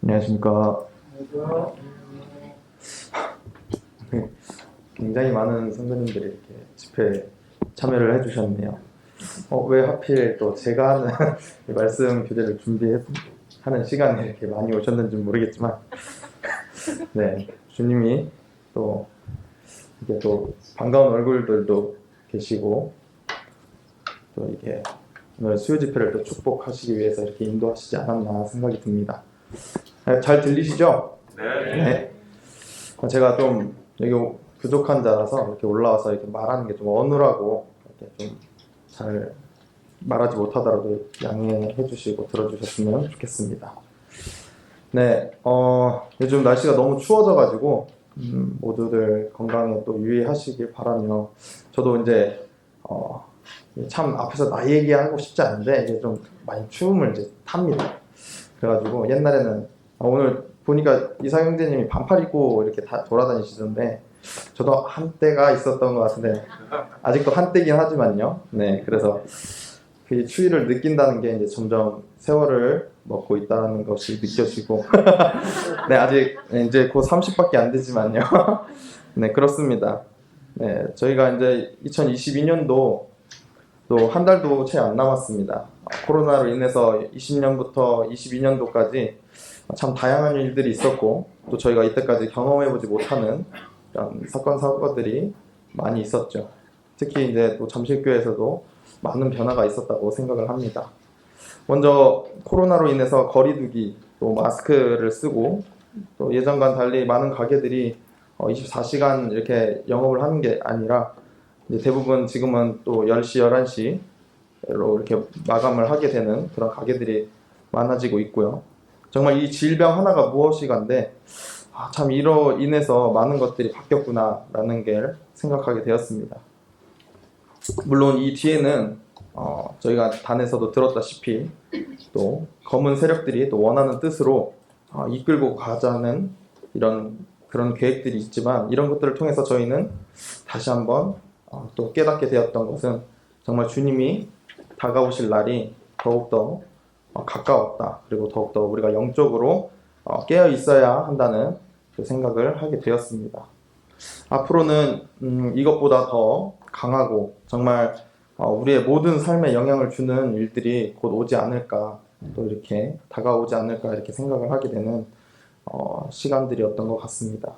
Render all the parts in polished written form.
안녕하십니까. 굉장히 많은 성도님들이 이렇게 집회에 참여를 해주셨네요. 왜 하필 또 제가 하는 말씀 교재를 준비하는 시간에 이렇게 많이 오셨는지 모르겠지만, 네, 주님이 또 이게 또 반가운 얼굴들도 계시고, 또 이게 오늘 수요 집회를 또 축복하시기 위해서 이렇게 인도하시지 않았나 생각이 듭니다. 잘 들리시죠? 네. 제가 좀 여기 부족한 자라서 이렇게 올라와서 이렇게 말하는 게 좀 어눌하고 이렇게 좀 잘 말하지 못하더라도 양해해 주시고 들어주셨으면 좋겠습니다. 네, 요즘 날씨가 너무 추워져가지고 모두들 건강에 또 유의하시길 바라며, 저도 이제 참 앞에서 나 얘기하고 싶지 않은데 이제 좀 많이 추움을 이제 탑니다. 그래가지고 옛날에는 오늘 보니까 이사 형제님이 반팔 입고 이렇게 다 돌아다니시던데, 저도 한때가 있었던 것 같은데 아직도 한때긴 하지만요. 네, 그래서 그 추위를 느낀다는 게 이제 점점 세월을 먹고 있다는 것이 느껴지고 네, 아직 이제 곧 30밖에 안 되지만요. 네, 그렇습니다. 네, 저희가 이제 2022년도 또 한 달도 채 안 남았습니다. 코로나로 인해서 20년부터 22년도까지 참 다양한 일들이 있었고, 또 저희가 이때까지 경험해보지 못하는 이런 사건 사고들이 많이 있었죠. 특히 이제 또 잠실교회에서도 많은 변화가 있었다고 생각을 합니다. 먼저 코로나로 인해서 거리두기, 또 마스크를 쓰고, 또 예전과는 달리 많은 가게들이 24시간 이렇게 영업을 하는 게 아니라 이제 대부분 지금은 또 10시, 11시로 이렇게 마감을 하게 되는 그런 가게들이 많아지고 있고요. 정말 이 질병 하나가 무엇이간데 참 이로 인해서 많은 것들이 바뀌었구나라는 걸 생각하게 되었습니다. 물론 이 뒤에는 저희가 단에서도 들었다시피 또 검은 세력들이 또 원하는 뜻으로 이끌고 가자는 그런 계획들이 있지만, 이런 것들을 통해서 저희는 다시 한번 또 깨닫게 되었던 것은 정말 주님이 다가오실 날이 더욱더 가까웠다. 그리고 더욱더 우리가 영적으로 깨어 있어야 한다는 그 생각을 하게 되었습니다. 앞으로는 이것보다 더 강하고 정말 우리의 모든 삶에 영향을 주는 일들이 곧 오지 않을까, 또 이렇게 다가오지 않을까 이렇게 생각을 하게 되는 시간들이었던 것 같습니다.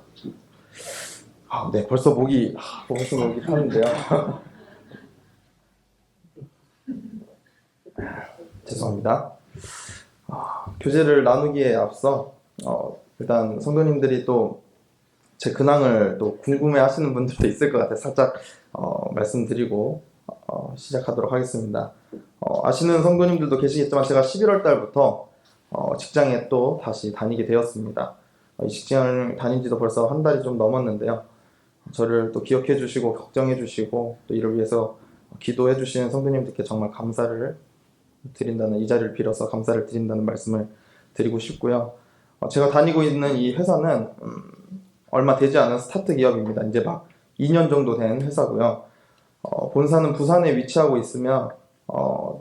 네, 벌써 목이 타는데요. 죄송합니다. 교제를 나누기에 앞서 일단 성도님들이 또 제 근황을 또 궁금해 하시는 분들도 있을 것 같아요. 살짝 말씀드리고 시작하도록 하겠습니다. 아시는 성도님들도 계시겠지만 제가 11월 달부터 직장에 또 다시 다니게 되었습니다. 이 직장을 다닌 지도 벌써 한 달이 좀 넘었는데요. 저를 또 기억해 주시고 걱정해 주시고 또 이를 위해서 기도해 주시는 성도님들께 정말 감사를 드린다는, 이 자리를 빌어서 감사를 드린다는 말씀을 드리고 싶고요. 제가 다니고 있는 이 회사는 얼마 되지 않은 스타트 기업입니다. 이제 막 2년 정도 된 회사고요. 본사는 부산에 위치하고 있으며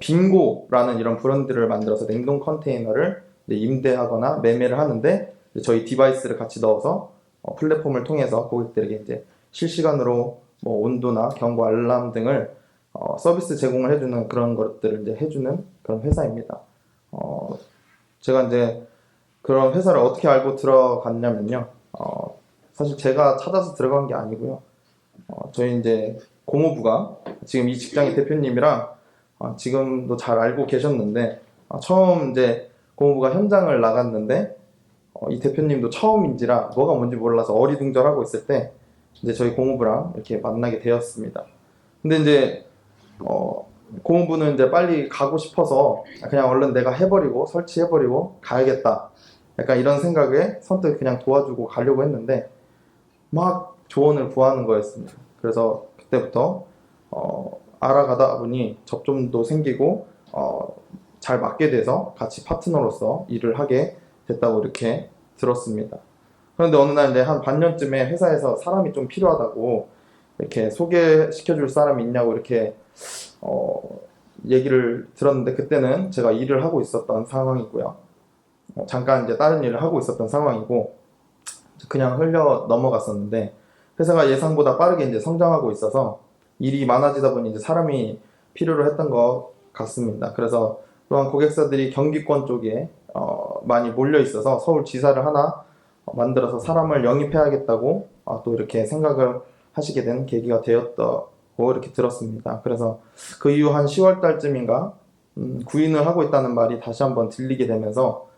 빙고라는 이런 브랜드를 만들어서 냉동 컨테이너를 임대하거나 매매를 하는데, 저희 디바이스를 같이 넣어서 플랫폼을 통해서 고객들에게 이제 실시간으로 뭐 온도나 경고 알람 등을 서비스 제공을 해주는 그런 것들을 이제 해주는 그런 회사입니다. 제가 이제 그런 회사를 어떻게 알고 들어갔냐면요. 사실 제가 찾아서 들어간 게 아니고요. 저희 이제 고모부가 지금 이 직장의 대표님이랑 지금도 잘 알고 계셨는데, 처음 이제 고모부가 현장을 나갔는데 이 대표님도 처음인지라 뭐가 뭔지 몰라서 어리둥절하고 있을 때 이제 저희 고모부랑 이렇게 만나게 되었습니다. 근데 이제 고모부는 이제 빨리 가고 싶어서 그냥 얼른 내가 해버리고 설치해버리고 가야겠다, 약간 이런 생각에 선뜻 그냥 도와주고 가려고 했는데 막 조언을 구하는 거였습니다. 그래서 그때부터 알아가다 보니 접점도 생기고 잘 맞게 돼서 같이 파트너로서 일을 하게 됐다고 이렇게 들었습니다. 그런데 어느 날 이제 한 반년쯤에 회사에서 사람이 좀 필요하다고 이렇게 소개시켜줄 사람이 있냐고 이렇게 얘기를 들었는데 그때는 제가 일을 하고 있었던 상황이고요. 잠깐 이제 다른 일을 하고 있었던 상황이고 그냥 흘려 넘어갔었는데 회사가 예상보다 빠르게 이제 성장하고 있어서 일이 많아지다 보니 이제 사람이 필요로 했던 것 같습니다. 그래서 또한 고객사들이 경기권 쪽에 많이 몰려 있어서 서울 지사를 하나 만들어서 사람을 영입해야겠다고 또 이렇게 생각을 하시게 된 계기가 되었다고 이렇게 들었습니다. 그래서 그 이후 한 10월 달쯤인가 구인을 하고 있다는 말이 다시 한번 들리게 되면서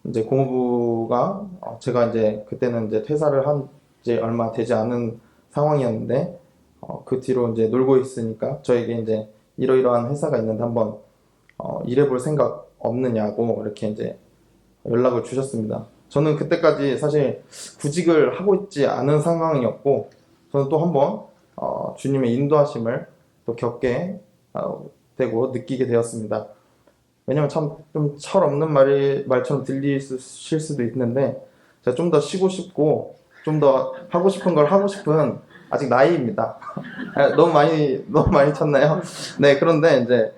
이제 공무부가 제가 이제 그때는 이제 퇴사를 한 지 얼마 되지 않은 상황이었는데 그 뒤로 이제 놀고 있으니까 저에게 이제 이러이러한 회사가 있는데 한번 일해볼 생각 없느냐고 이렇게 이제 연락을 주셨습니다. 저는 그때까지 사실 구직을 하고 있지 않은 상황이었고 저는 또 한번 주님의 인도하심을 또 겪게 되고 느끼게 되었습니다. 왜냐면 참 좀 철없는 말처럼 들리실 수도 있는데 제가 좀 더 쉬고 싶고 좀 더 하고 싶은 걸 하고 싶은 아직 나이입니다. 너무 많이 쳤나요? 네, 그런데 이제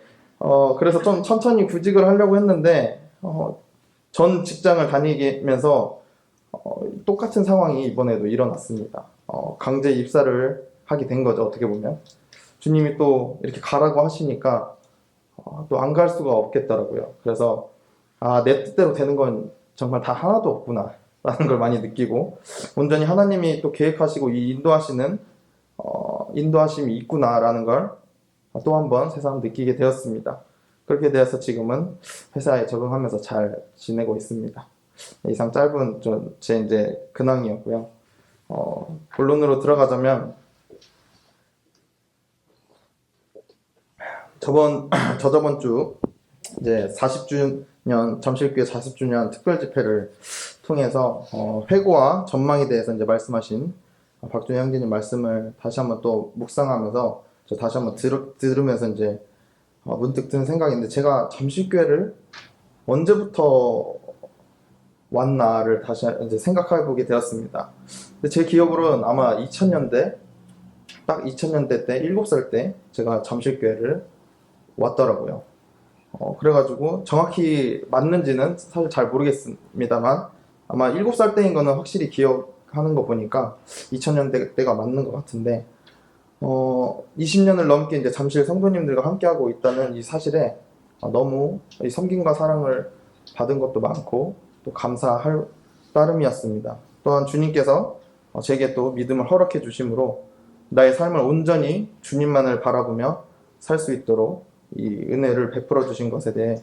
그래서 좀 천천히 구직을 하려고 했는데 전 직장을 다니면서 똑같은 상황이 이번에도 일어났습니다. 강제 입사를 하게 된 거죠, 어떻게 보면. 주님이 또 이렇게 가라고 하시니까 또 안 갈 수가 없겠더라고요. 그래서 내 뜻대로 되는 건 정말 다 하나도 없구나 라는 걸 많이 느끼고 온전히 하나님이 또 계획하시고 이 인도하심이 있구나라는 걸 또 한 번 새삼 느끼게 되었습니다. 그렇게 되어서 지금은 회사에 적응하면서 잘 지내고 있습니다. 이상 짧은 제 이제 근황이었고요. 본론으로 들어가자면 저저번 주 이제 40주년 잠실교회 40주년 특별 집회를 통해서 회고와 전망에 대해서 이제 말씀하신 박준희 형제님 말씀을 다시 한번 또 묵상하면서 저 다시 한번 들으면서 이제 문득 든 생각인데 제가 잠실교회를 언제부터 왔나를 다시 이제 생각해 보게 되었습니다. 근데 제 기억으로는 아마 2000년대 딱 2000년대 때 7살 때 제가 잠실교회를 왔더라고요. 그래가지고 정확히 맞는지는 사실 잘 모르겠습니다만 아마 7살 때인 거는 확실히 기억하는 거 보니까 2000년대 때가 맞는 것 같은데 20년을 넘게 이제 잠실 성도님들과 함께하고 있다는 이 사실에 너무 이 섬김과 사랑을 받은 것도 많고 또 감사할 따름이었습니다. 또한 주님께서 제게 또 믿음을 허락해 주심으로 나의 삶을 온전히 주님만을 바라보며 살 수 있도록 이 은혜를 베풀어 주신 것에 대해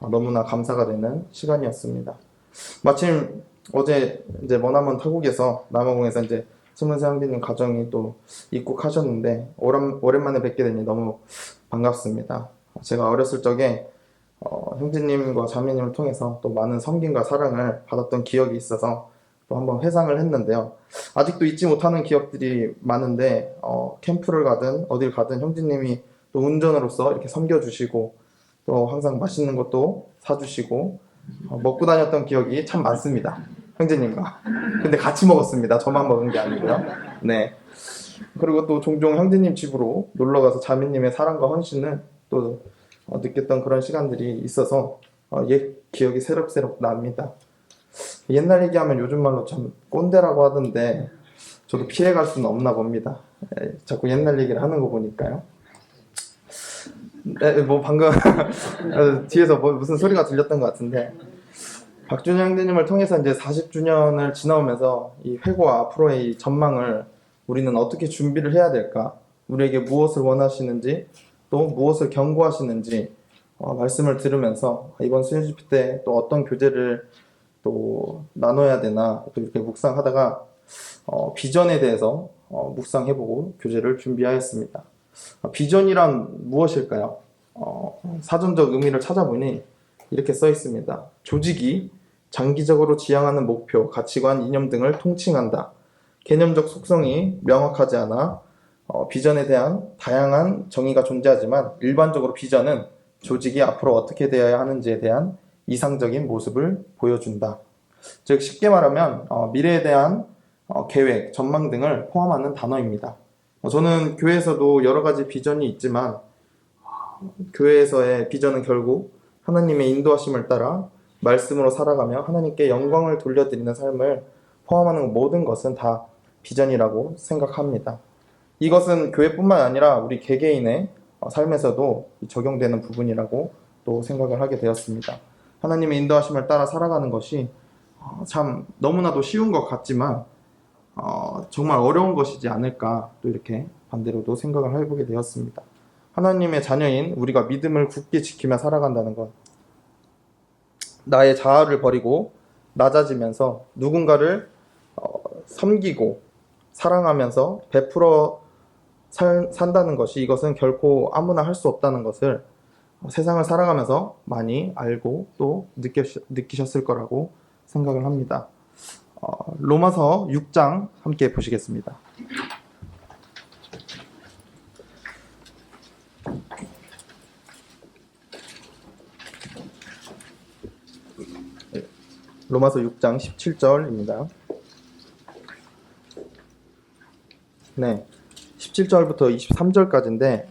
너무나 감사가 되는 시간이었습니다. 마침 어제 이제 머나먼 타국에서 남아공에서 이제 스문세 형제님 가정이 또 입국하셨는데 오랜만에 뵙게 되니 너무 반갑습니다. 제가 어렸을 적에 형제님과 자매님을 통해서 또 많은 섬김과 사랑을 받았던 기억이 있어서 또 한번 회상을 했는데요. 아직도 잊지 못하는 기억들이 많은데 캠프를 가든 어딜 가든 형제님이 또 운전으로서 이렇게 섬겨주시고 또 항상 맛있는 것도 사주시고 먹고 다녔던 기억이 참 많습니다. 형제님과. 근데 같이 먹었습니다. 저만 먹은 게 아니고요. 네. 그리고 또 종종 형제님 집으로 놀러가서 자매님의 사랑과 헌신을 또 느꼈던 그런 시간들이 있어서 옛 기억이 새록새록 납니다. 옛날 얘기하면 요즘 말로 참 꼰대라고 하던데 저도 피해갈 수는 없나 봅니다. 자꾸 옛날 얘기를 하는 거 보니까요. 뭐 방금 뒤에서 무슨 소리가 들렸던 것 같은데 박준희 형제님을 통해서 이제 40주년을 지나오면서 이 회고와 앞으로의 이 전망을 우리는 어떻게 준비를 해야 될까? 우리에게 무엇을 원하시는지 또 무엇을 경고하시는지 말씀을 들으면서 이번 수요 집회 때 또 어떤 교제를 또 나눠야 되나 또 이렇게 묵상하다가 비전에 대해서 묵상해보고 교제를 준비하였습니다. 비전이란 무엇일까요? 사전적 의미를 찾아보니 이렇게 써 있습니다. 조직이 장기적으로 지향하는 목표, 가치관, 이념 등을 통칭한다. 개념적 속성이 명확하지 않아 비전에 대한 다양한 정의가 존재하지만 일반적으로 비전은 조직이 앞으로 어떻게 되어야 하는지에 대한 이상적인 모습을 보여준다. 즉 쉽게 말하면 미래에 대한 계획, 전망 등을 포함하는 단어입니다. 저는 교회에서도 여러 가지 비전이 있지만 교회에서의 비전은 결국 하나님의 인도하심을 따라 말씀으로 살아가며 하나님께 영광을 돌려드리는 삶을 포함하는 모든 것은 다 비전이라고 생각합니다. 이것은 교회뿐만 아니라 우리 개개인의 삶에서도 적용되는 부분이라고 또 생각을 하게 되었습니다. 하나님의 인도하심을 따라 살아가는 것이 참 너무나도 쉬운 것 같지만 정말 어려운 것이지 않을까 또 이렇게 반대로도 생각을 해보게 되었습니다. 하나님의 자녀인 우리가 믿음을 굳게 지키며 살아간다는 것, 나의 자아를 버리고 낮아지면서 누군가를 섬기고 사랑하면서 베풀어 산다는 것이, 이것은 결코 아무나 할 수 없다는 것을 세상을 살아가면서 많이 알고 또 느끼셨을 거라고 생각을 합니다. 로마서 6장 함께 보시겠습니다. 로마서 6장 17절입니다. 네, 17절부터 23절까지인데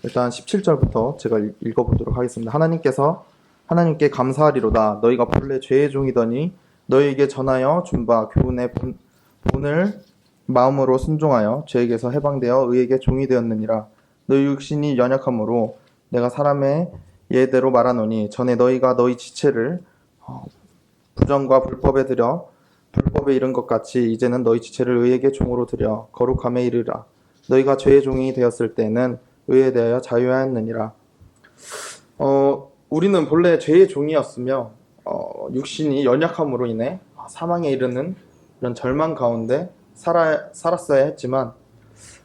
일단 17절부터 제가 읽어보도록 하겠습니다. 하나님께 감사하리로다. 너희가 본래 죄의 종이더니 너희에게 전하여 준 바 교훈의 본을 마음으로 순종하여 죄에게서 해방되어 의에게 종이 되었느니라. 너희 육신이 연약함으로 내가 사람의 예대로 말하노니 전에 너희가 너희 지체를 부정과 불법에 들여 불법에 이른 것 같이 이제는 너희 지체를 의에게 종으로 들여 거룩함에 이르라. 너희가 죄의 종이 되었을 때는 의에 대하여 자유하였느니라. 우리는 본래 죄의 종이었으며 육신이 연약함으로 인해 사망에 이르는 이런 절망 가운데 살았어야 했지만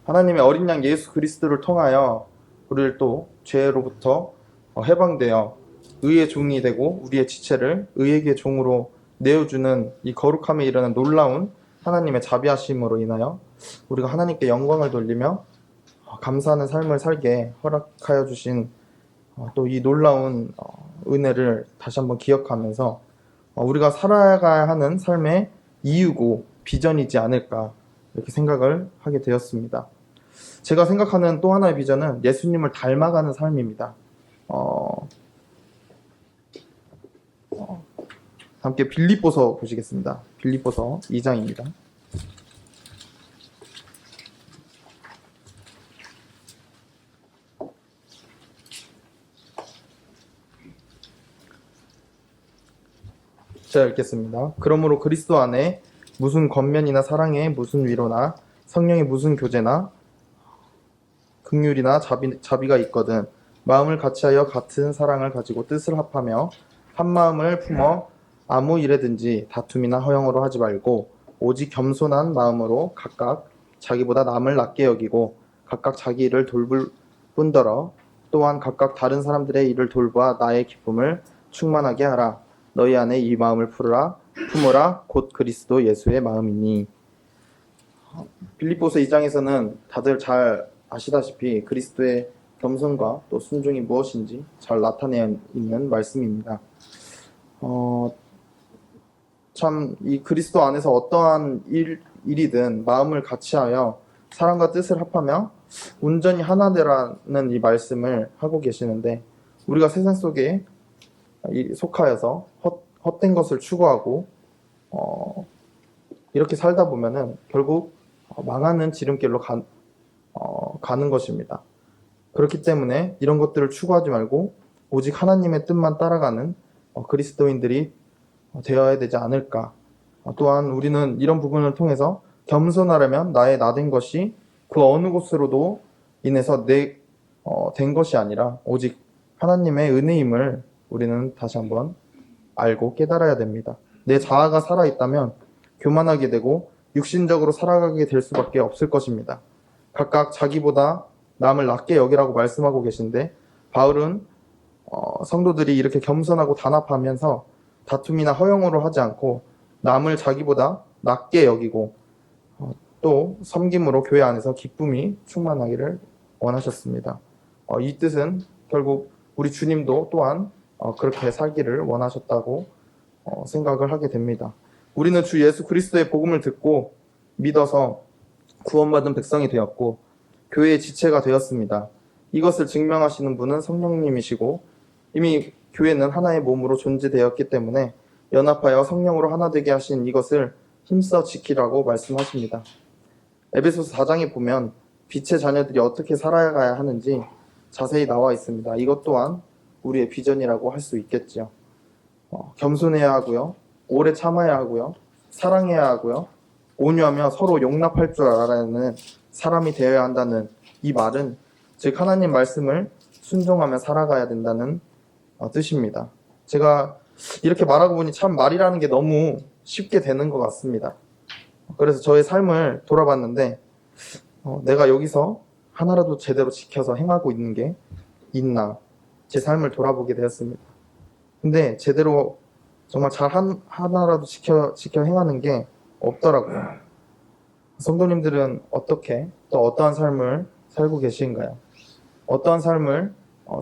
하나님의 어린 양 예수 그리스도를 통하여 우리를 또 죄로부터 해방되어 의의 종이 되고 우리의 지체를 의에게 종으로 내어주는 이 거룩함에 이르는 놀라운 하나님의 자비하심으로 인하여 우리가 하나님께 영광을 돌리며 감사하는 삶을 살게 허락하여 주신 또 이 놀라운 은혜를 다시 한번 기억하면서 우리가 살아가야 하는 삶의 이유고 비전이지 않을까 이렇게 생각을 하게 되었습니다. 제가 생각하는 또 하나의 비전은 예수님을 닮아가는 삶입니다. 함께 빌립보서 보시겠습니다. 빌립보서 2장입니다. 제가 읽겠습니다. 그러므로 그리스도 안에 무슨 권면이나 사랑에 무슨 위로나 성령의 무슨 교제나 긍휼이나 자비가 있거든 마음을 같이하여 같은 사랑을 가지고 뜻을 합하며 한 마음을 품어 아무 일에든지 다툼이나 허영으로 하지 말고 오직 겸손한 마음으로 각각 자기보다 남을 낮게 여기고 각각 자기 일을 돌볼 뿐더러 또한 각각 다른 사람들의 일을 돌보아 나의 기쁨을 충만하게 하라. 너희 안에 이 마음을 품으라 곧 그리스도 예수의 마음이니. 빌립보서 2장에서는 다들 잘 아시다시피 그리스도의 겸손과 또 순종이 무엇인지 잘 나타내어 있는 말씀입니다. 참 이 그리스도 안에서 어떠한 일이든 마음을 같이하여 사랑과 뜻을 합하며 온전히 하나 되라는 이 말씀을 하고 계시는데, 우리가 세상 속에 속하여서 헛된 것을 추구하고 이렇게 살다 보면은 결국 망하는 지름길로 가는 것입니다. 그렇기 때문에 이런 것들을 추구하지 말고 오직 하나님의 뜻만 따라가는 그리스도인들이 되어야 되지 않을까. 또한 우리는 이런 부분을 통해서 겸손하려면 나의 나된 것이 그 어느 곳으로도 인해서 된 것이 아니라 오직 하나님의 은혜임을 우리는 다시 한번 알고 깨달아야 됩니다. 내 자아가 살아있다면 교만하게 되고 육신적으로 살아가게 될 수밖에 없을 것입니다. 각각 자기보다 남을 낮게 여기라고 말씀하고 계신데, 바울은 성도들이 이렇게 겸손하고 단합하면서 다툼이나 허영으로 하지 않고 남을 자기보다 낮게 여기고 또 섬김으로 교회 안에서 기쁨이 충만하기를 원하셨습니다. 이 뜻은 결국 우리 주님도 또한 그렇게 살기를 원하셨다고 생각을 하게 됩니다. 우리는 주 예수 그리스도의 복음을 듣고 믿어서 구원받은 백성이 되었고 교회의 지체가 되었습니다. 이것을 증명하시는 분은 성령님이시고 이미 교회는 하나의 몸으로 존재되었기 때문에 연합하여 성령으로 하나 되게 하신 이것을 힘써 지키라고 말씀하십니다. 에베소서 4장에 보면 빛의 자녀들이 어떻게 살아가야 하는지 자세히 나와 있습니다. 이것 또한 우리의 비전이라고 할 수 있겠지요. 겸손해야 하고요. 오래 참아야 하고요. 사랑해야 하고요. 온유하며 서로 용납할 줄 알아야 사람이 되어야 한다는 이 말은 즉 하나님 말씀을 순종하며 살아가야 된다는 뜻입니다. 제가 이렇게 말하고 보니 참 말이라는 게 너무 쉽게 되는 것 같습니다. 그래서 저의 삶을 돌아봤는데 내가 여기서 하나라도 제대로 지켜서 행하고 있는 게 있나 제 삶을 돌아보게 되었습니다. 근데 제대로 정말 잘 하나라도 지켜 행하는 게 없더라고요. 성도님들은 어떻게 또 어떠한 삶을 살고 계신가요? 어떠한 삶을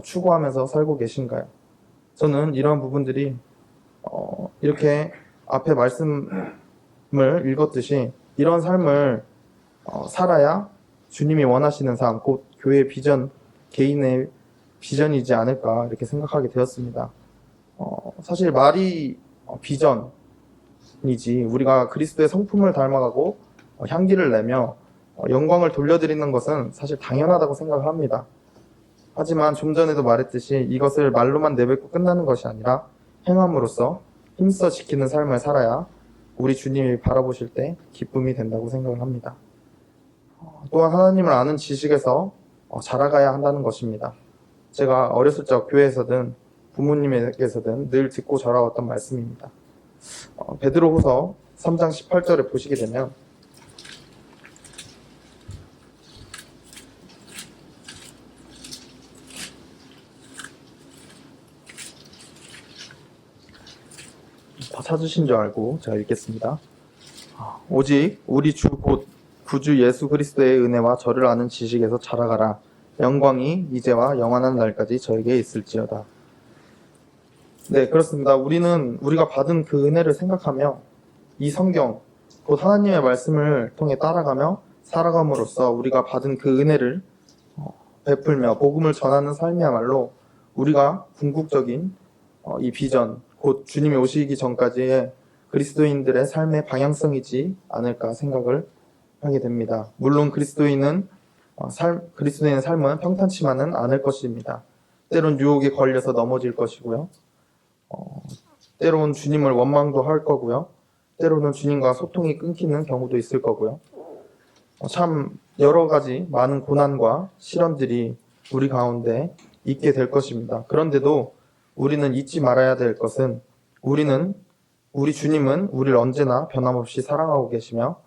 추구하면서 살고 계신가요? 저는 이러한 부분들이 이렇게 앞에 말씀을 읽었듯이 이런 삶을 살아야 주님이 원하시는 삶, 곧 교회의 비전, 개인의 비전이지 않을까 이렇게 생각하게 되었습니다. 사실 말이 비전이지 우리가 그리스도의 성품을 닮아가고 향기를 내며 영광을 돌려드리는 것은 사실 당연하다고 생각을 합니다. 하지만 좀 전에도 말했듯이 이것을 말로만 내뱉고 끝나는 것이 아니라 행함으로써 힘써 지키는 삶을 살아야 우리 주님이 바라보실 때 기쁨이 된다고 생각을 합니다. 또한 하나님을 아는 지식에서 자라가야 한다는 것입니다. 제가 어렸을 적 교회에서든 부모님에게서든 늘 듣고 자라왔던 말씀입니다. 베드로후서 3장 18절에 보시게 되면 다 찾으신 줄 알고 제가 읽겠습니다. 오직 우리 주 곧 구주 예수 그리스도의 은혜와 저를 아는 지식에서 자라가라. 영광이 이제와 영원한 날까지 저에게 있을지어다. 네, 그렇습니다. 우리가 받은 그 은혜를 생각하며 이 성경, 곧 하나님의 말씀을 통해 따라가며 살아감으로써 우리가 받은 그 은혜를 베풀며 복음을 전하는 삶이야말로 우리가 궁극적인 이 비전, 곧 주님이 오시기 전까지의 그리스도인들의 삶의 방향성이지 않을까 생각을 하게 됩니다. 물론 그리스도인의 삶은 평탄치만은 않을 것입니다. 때론 유혹에 걸려서 넘어질 것이고요. 때론 주님을 원망도 할 거고요. 때로는 주님과 소통이 끊기는 경우도 있을 거고요. 참 여러 가지 많은 고난과 시련들이 우리 가운데 있게 될 것입니다. 그런데도 우리는 잊지 말아야 될 것은 우리 주님은 우리를 언제나 변함없이 사랑하고 계시며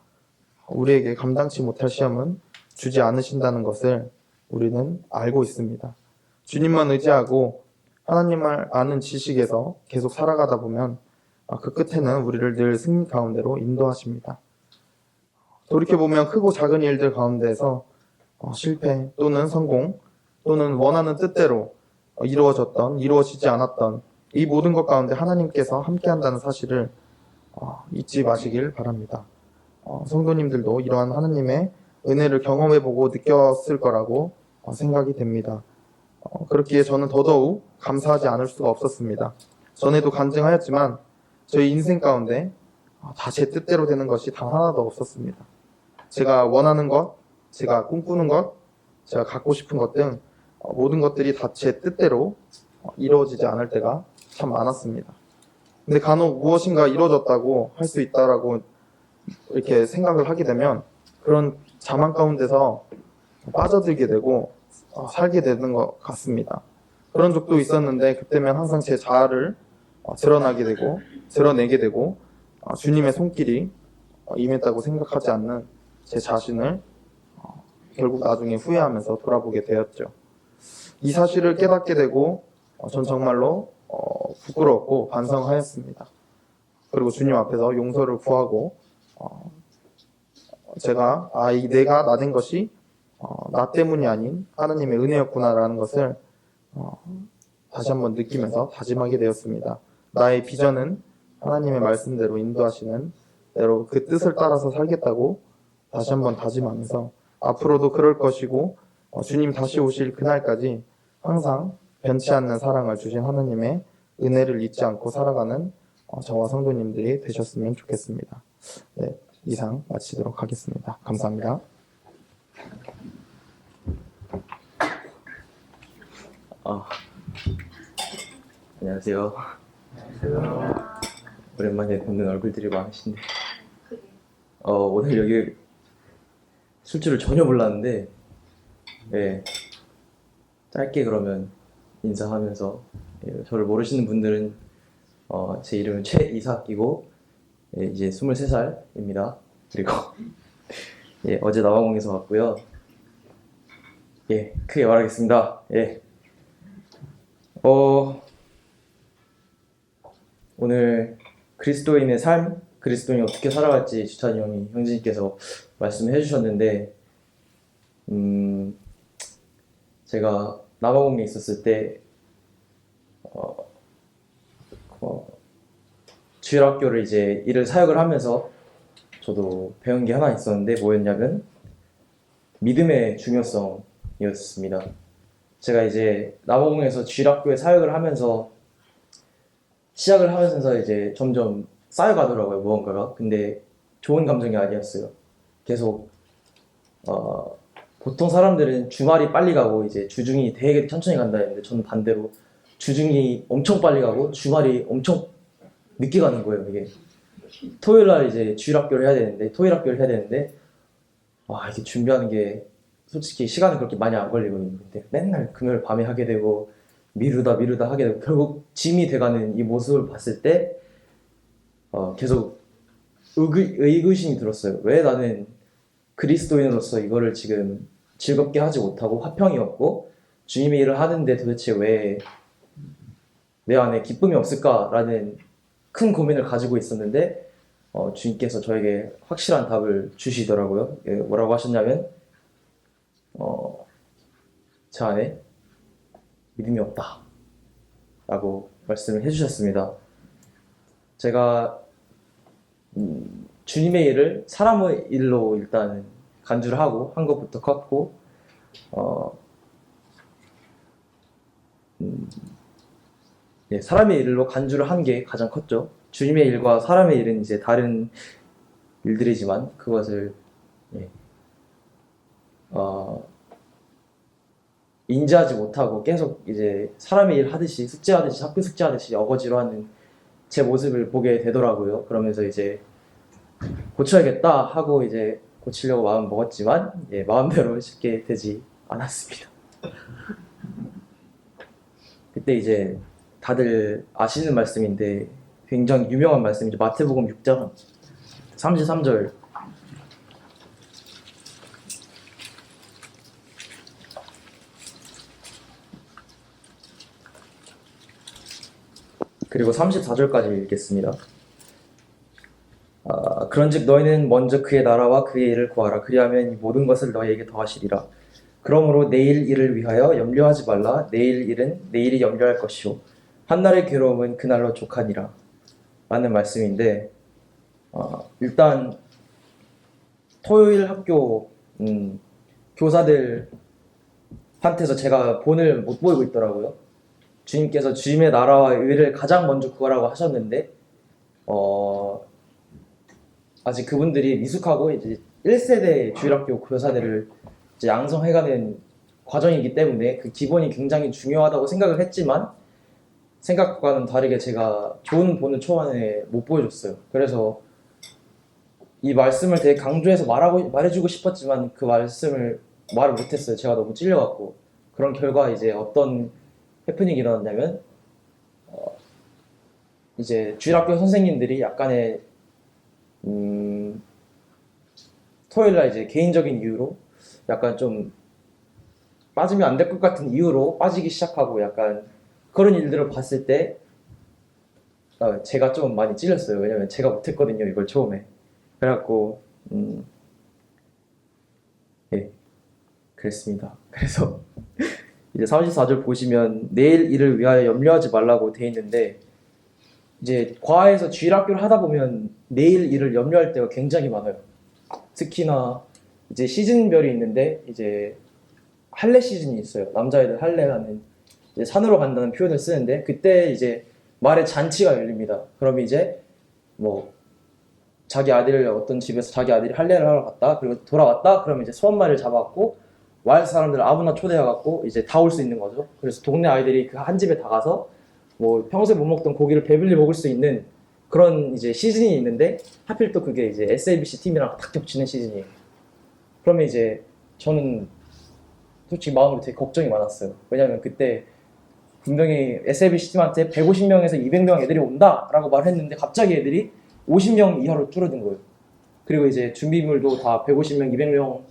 우리에게 감당치 못할 시험은 주지 않으신다는 것을 우리는 알고 있습니다. 주님만 의지하고 하나님을 아는 지식에서 계속 살아가다 보면 그 끝에는 우리를 늘 승리 가운데로 인도하십니다. 돌이켜보면 크고 작은 일들 가운데에서 실패 또는 성공 또는 원하는 뜻대로 이루어지지 않았던 이 모든 것 가운데 하나님께서 함께한다는 사실을 잊지 마시길 바랍니다. 성도님들도 이러한 하나님의 은혜를 경험해보고 느꼈을 거라고 생각이 됩니다. 그렇기에 저는 더더욱 감사하지 않을 수가 없었습니다. 전에도 간증하였지만 저희 인생 가운데 다 제 뜻대로 되는 것이 단 하나도 없었습니다. 제가 원하는 것, 제가 꿈꾸는 것, 제가 갖고 싶은 것 등 모든 것들이 다 제 뜻대로 이루어지지 않을 때가 참 많았습니다. 근데 간혹 무엇인가 이루어졌다고 할 수 있다라고 이렇게 생각을 하게 되면 그런 자만 가운데서 빠져들게 되고 살게 되는 것 같습니다. 그런 적도 있었는데 그때면 항상 제 자아를 드러내게 되고 주님의 손길이 임했다고 생각하지 않는 제 자신을 결국 나중에 후회하면서 돌아보게 되었죠. 이 사실을 깨닫게 되고 전 정말로 부끄러웠고 반성하였습니다. 그리고 주님 앞에서 용서를 구하고 제가 내가 나된 것이 나 때문이 아닌 하나님의 은혜였구나라는 것을 다시 한번 느끼면서 다짐하게 되었습니다. 나의 비전은 하나님의 말씀대로 인도하시는 대로 그 뜻을 따라서 살겠다고 다시 한번 다짐하면서 앞으로도 그럴 것이고 주님 다시 오실 그날까지 항상 변치 않는 사랑을 주신 하나님의 은혜를 잊지 않고 살아가는 저와 성도님들이 되셨으면 좋겠습니다. 네, 이상 마치도록 하겠습니다. 감사합니다. 안녕하세요. 오랜만에 보는 얼굴들이 많으신데 오늘 여기 술 줄을 전혀 몰랐는데 네, 짧게 그러면 인사하면서 저를 모르시는 분들은 제 이름은 최이삭이고 이제 23살입니다. 그리고 어제 남아공에서 왔고요. 크게 말하겠습니다. 오늘 그리스도인의 삶, 그리스도인이 어떻게 살아갈지 주찬이 형이 형제님께서 말씀해 주셨는데 제가 남아공에 있었을 때 주일학교를 이제 일을 사역을 하면서 저도 배운 게 하나 있었는데 뭐였냐면 믿음의 중요성이었습니다. 제가 이제 남아공에서 주일학교에 사역을 하면서 시작을 하면서 이제 점점 쌓여가더라고요, 무언가가. 근데 좋은 감정이 아니었어요. 계속 보통 사람들은 주말이 빨리 가고 이제 주중이 되게 천천히 간다 했는데 저는 반대로 주중이 엄청 빨리 가고 주말이 엄청 늦게 가는 거예요. 이게 토요일 날 이제 주일 학교를 해야 되는데 토요일 학교를 해야 되는데 이게 준비하는 게 솔직히 시간은 그렇게 많이 안 걸리거든요. 근데 맨날 금요일 밤에 하게 되고 미루다 하게 되고 결국 짐이 돼가는 이 모습을 봤을 때 계속 의구심이 들었어요. 왜 나는 그리스도인으로서 이거를 지금 즐겁게 하지 못하고 화평이 없고 주님의 일을 하는데 도대체 왜 내 안에 기쁨이 없을까라는 큰 고민을 가지고 있었는데 주님께서 저에게 확실한 답을 주시더라고요. 뭐라고 하셨냐면 제 안에 믿음이 없다 라고 말씀을 해주셨습니다. 제가 주님의 일을 사람의 일로 일단 간주를 하고 한 것부터 컸고 사람의 일로 간주를 한 게 가장 컸죠. 주님의 일과 사람의 일은 이제 다른 일들이지만 그것을 인지하지 못하고 계속 이제 사람의 일 하듯이 숙제하듯이 학교 숙제하듯이 어거지로 하는 제 모습을 보게 되더라고요. 그러면서 이제 고쳐야겠다 하고 이제 고치려고 마음 먹었지만 마음대로 쉽게 되지 않았습니다. 그때 이제 다들 아시는 말씀인데 굉장히 유명한 말씀이죠. 마태복음 6장 33절 그리고 34절까지 읽겠습니다. 그런즉 너희는 먼저 그의 나라와 그의 일을 구하라. 그리하면 이 모든 것을 너희에게 더하시리라. 그러므로 내일 일을 위하여 염려하지 말라. 내일 일은 내일이 염려할 것이요 한날의 괴로움은 그날로 족하니라 라는 말씀인데 일단 토요일 학교 교사들한테서 제가 본을 못 보이고 있더라고요. 주님께서 주님의 나라와 의를 가장 먼저 구하라고 하셨는데 아직 그분들이 미숙하고 이제 1세대 주일학교 교사들을 이제 양성해가는 과정이기 때문에 그 기본이 굉장히 중요하다고 생각을 했지만 생각과는 다르게 제가 좋은 본을 초반에 못 보여줬어요. 그래서 이 말씀을 되게 강조해서 말해주고 싶었지만 그 말씀을 말을 못했어요. 제가 너무 찔려갖고. 그런 결과 이제 어떤 해프닝이 일어났냐면 이제 주일학교 선생님들이 약간의 토요일날 이제 개인적인 이유로 약간 좀 빠지면 안 될 것 같은 이유로 빠지기 시작하고 약간 그런 일들을 봤을 때 제가 좀 많이 찔렸어요. 왜냐면 제가 못했거든요, 이걸 처음에. 그래갖고 그랬습니다. 그래서 이제 34절 보시면 내일 일을 위하여 염려하지 말라고 돼 있는데 이제 과에서 주일학교를 하다 보면 내일 일을 염려할 때가 굉장히 많아요. 특히나 이제 시즌별이 있는데 이제 할례 시즌이 있어요. 남자애들 할례라는 이제 산으로 간다는 표현을 쓰는데 그때 이제 말의 잔치가 열립니다. 그럼 이제 뭐 자기 아들을 어떤 집에서 자기 아들이 할례를 하러 갔다 그리고 돌아왔다 그러면 이제 소원말을 잡았고 마을 사람들 아무나 초대해갖고 이제 다 올 수 있는 거죠. 그래서 동네 아이들이 그 한 집에 다 가서 뭐 평소에 못 먹던 고기를 배불리 먹을 수 있는 그런 이제 시즌이 있는데 하필 또 그게 이제 SABC 팀이랑 딱 겹치는 시즌이에요. 그러면 이제 저는 솔직히 마음으로 되게 걱정이 많았어요. 왜냐면 그때 분명히 SABC 팀한테 150명에서 200명 애들이 온다라고 말했는데 갑자기 애들이 50명 이하로 줄어든 거예요. 그리고 이제 준비물도 다 150명, 200명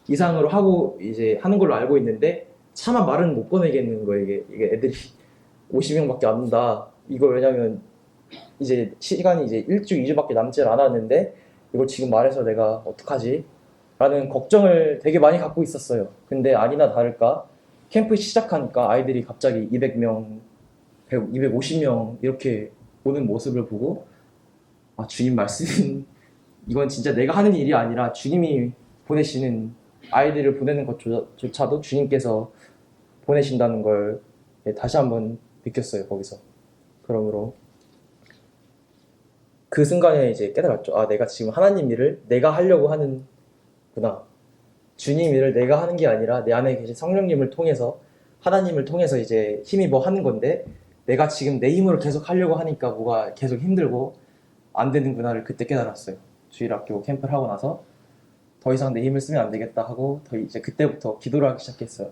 이상으로 하고 이제 하는 걸로 알고 있는데 차마 말은 못 보내겠는 거예요. 이게 애들이 50명밖에 안 온다. 이걸 왜냐면 이제 시간이 이제 1주, 2주밖에 남지 않았는데 이걸 지금 말해서 내가 어떡하지? 라는 걱정을 되게 많이 갖고 있었어요. 근데 아니나 다를까 캠프 시작하니까 아이들이 갑자기 200명, 250명 이렇게 오는 모습을 보고 아, 주님 말씀 이건 진짜 내가 하는 일이 아니라 주님이 보내시는 아이들을 보내는 것조차도 주님께서 보내신다는 걸 다시 한번 느꼈어요. 거기서. 그러므로 그 순간에 이제 깨달았죠. 아, 내가 지금 하나님 일을 내가 하려고 하는구나. 주님 일을 내가 하는 게 아니라 내 안에 계신 성령님을 통해서 하나님을 통해서 이제 힘입어 하는 건데 내가 지금 내 힘으로 계속 하려고 하니까 뭐가 계속 힘들고 안 되는구나를 그때 깨달았어요. 주일학교 캠프를 하고 나서 더 이상 내 힘을 쓰면 안 되겠다 하고 이제 그때부터 기도를 하기 시작했어요.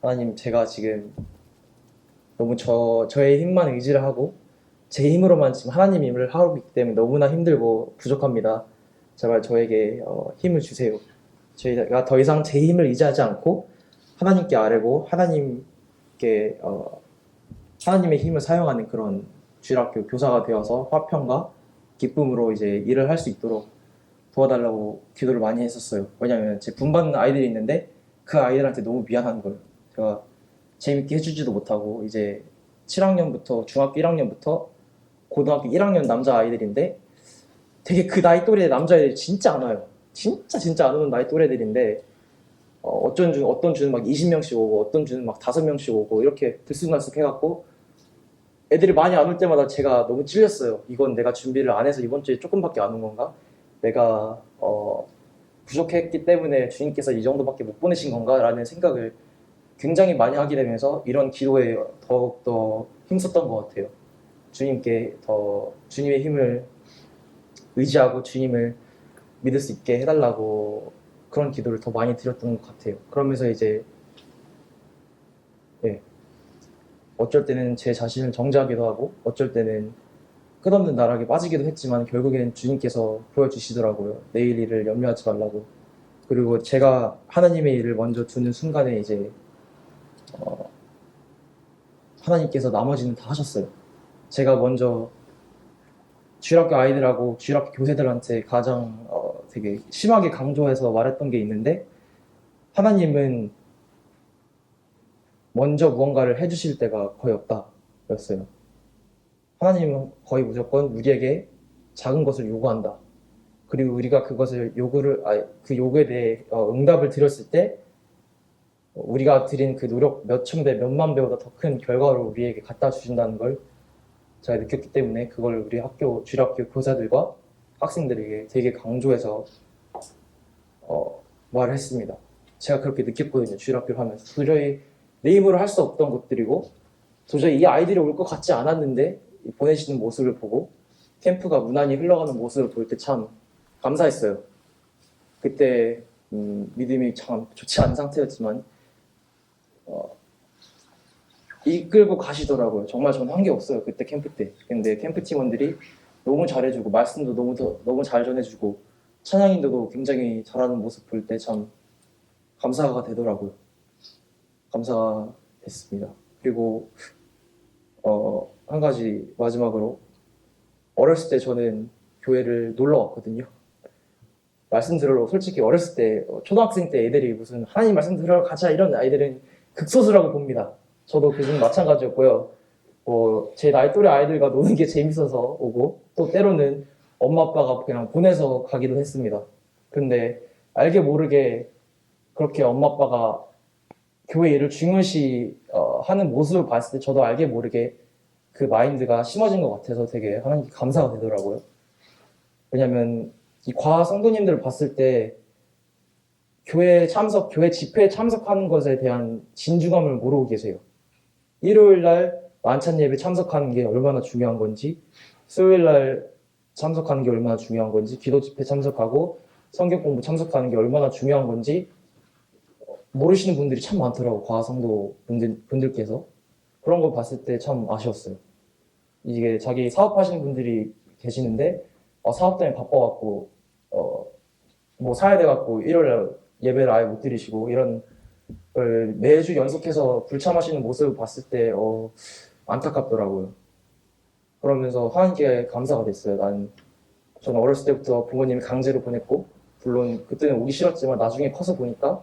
하나님, 제가 지금 너무 저의 힘만 의지를 하고 제 힘으로만 지금 하나님 일을 하고 있기 때문에 너무나 힘들고 부족합니다. 제발 저에게 힘을 주세요. 저희가 더 이상 제 힘을 의지하지 않고 하나님께 아뢰고 하나님께 하나님의 힘을 사용하는 그런 주일학교 교사가 되어서 화평과 기쁨으로 이제 일을 할 수 있도록 도와달라고 기도를 많이 했었어요. 왜냐면 제 분받는 아이들이 있는데 그 아이들한테 너무 미안한 거예요. 제가 재밌게 해주지도 못하고 이제 7학년부터 중학교 1학년부터 고등학교 1학년 남자 아이들인데 되게 그 나이 또래 남자애들이 진짜 안 와요. 진짜 안 오는 나이 또래들인데 어떤 주는 막 20명씩 오고 어떤 주는 막 5명씩 오고 이렇게 들쑥날쑥 해갖고 애들이 많이 안 올 때마다 제가 너무 찔렸어요. 이건 내가 준비를 안 해서 이번 주에 조금밖에 안 온 건가? 내가 부족했기 때문에 주님께서 이 정도밖에 못 보내신 건가? 라는 생각을 굉장히 많이 하게 되면서 이런 기도에 더욱더 힘썼던 것 같아요. 주님께 더 주님의 힘을 의지하고 주님을 믿을 수 있게 해달라고 그런 기도를 더 많이 드렸던 것 같아요. 그러면서 이제 어쩔 때는 제 자신을 정죄하기도 하고 어쩔 때는 끝없는 나락에 빠지기도 했지만 결국엔 주님께서 보여주시더라고요. 내일 일을 염려하지 말라고. 그리고 제가 하나님의 일을 먼저 두는 순간에 이제 하나님께서 나머지는 다 하셨어요. 제가 먼저 주일학교 아이들하고 주일학교 교세들한테 가장 되게 심하게 강조해서 말했던 게 있는데 하나님은 먼저 무언가를 해주실 때가 거의 없다 였어요. 하나님은 거의 무조건 우리에게 작은 것을 요구한다. 그리고 우리가 그것을 그 요구에 대해 응답을 드렸을 때 우리가 드린 그 노력 몇천 배, 몇만 배보다 더 큰 결과를 우리에게 갖다 주신다는 걸 제가 느꼈기 때문에 그걸 우리 주일학교 교사들과 학생들에게 되게 강조해서 말을 했습니다. 제가 그렇게 느꼈거든요. 주일학교를 하면서 도저히 내 힘으로 할 수 없던 것들이고 도저히 이 아이들이 올 것 같지 않았는데 보내시는 모습을 보고 캠프가 무난히 흘러가는 모습을 볼 때 참 감사했어요. 그때 믿음이 참 좋지 않은 상태였지만 이끌고 가시더라고요. 정말 저는 한 게 없어요. 그때 캠프 때. 근데 캠프 팀원들이 너무 잘해주고 말씀도 너무 잘 전해주고 찬양인도도 굉장히 잘하는 모습 볼 때 참 감사가 되더라고요. 감사가 됐습니다. 그리고 한 가지 마지막으로 어렸을 때 저는 교회를 놀러 왔거든요. 말씀 들으러 솔직히 어렸을 때 초등학생 때 애들이 무슨 하나님 말씀 들으러 가자 이런 아이들은 극소수라고 봅니다. 저도 그중 마찬가지였고요. 제 나이 또래 아이들과 노는 게 재밌어서 오고 또 때로는 엄마 아빠가 그냥 보내서 가기도 했습니다. 근데 알게 모르게 그렇게 엄마 아빠가 교회 일을 중요시 하는 모습을 봤을 때 저도 알게 모르게 그 마인드가 심어진 것 같아서 되게 하나님께 감사가 되더라고요. 왜냐면 이 과학 성도님들을 봤을 때 교회 집회에 참석하는 것에 대한 진주감을 모르고 계세요. 일요일 날 만찬 예배 참석하는 게 얼마나 중요한 건지, 수요일 날 참석하는 게 얼마나 중요한 건지, 기도 집회 참석하고 성경 공부 참석하는 게 얼마나 중요한 건지 모르시는 분들이 참 많더라고, 과성도 분들께서. 그런 걸 봤을 때 참 아쉬웠어요. 이게 자기 사업하시는 분들이 계시는데 사업 때문에 바빠갖고 뭐 사야 돼갖고 일요일날 예배를 아예 못 드리시고 이런 걸 매주 연속해서 불참하시는 모습을 봤을 때 안타깝더라고요. 그러면서 하나님께 감사가 됐어요. 저는 어렸을 때부터 부모님이 강제로 보냈고, 물론 그때는 오기 싫었지만 나중에 커서 보니까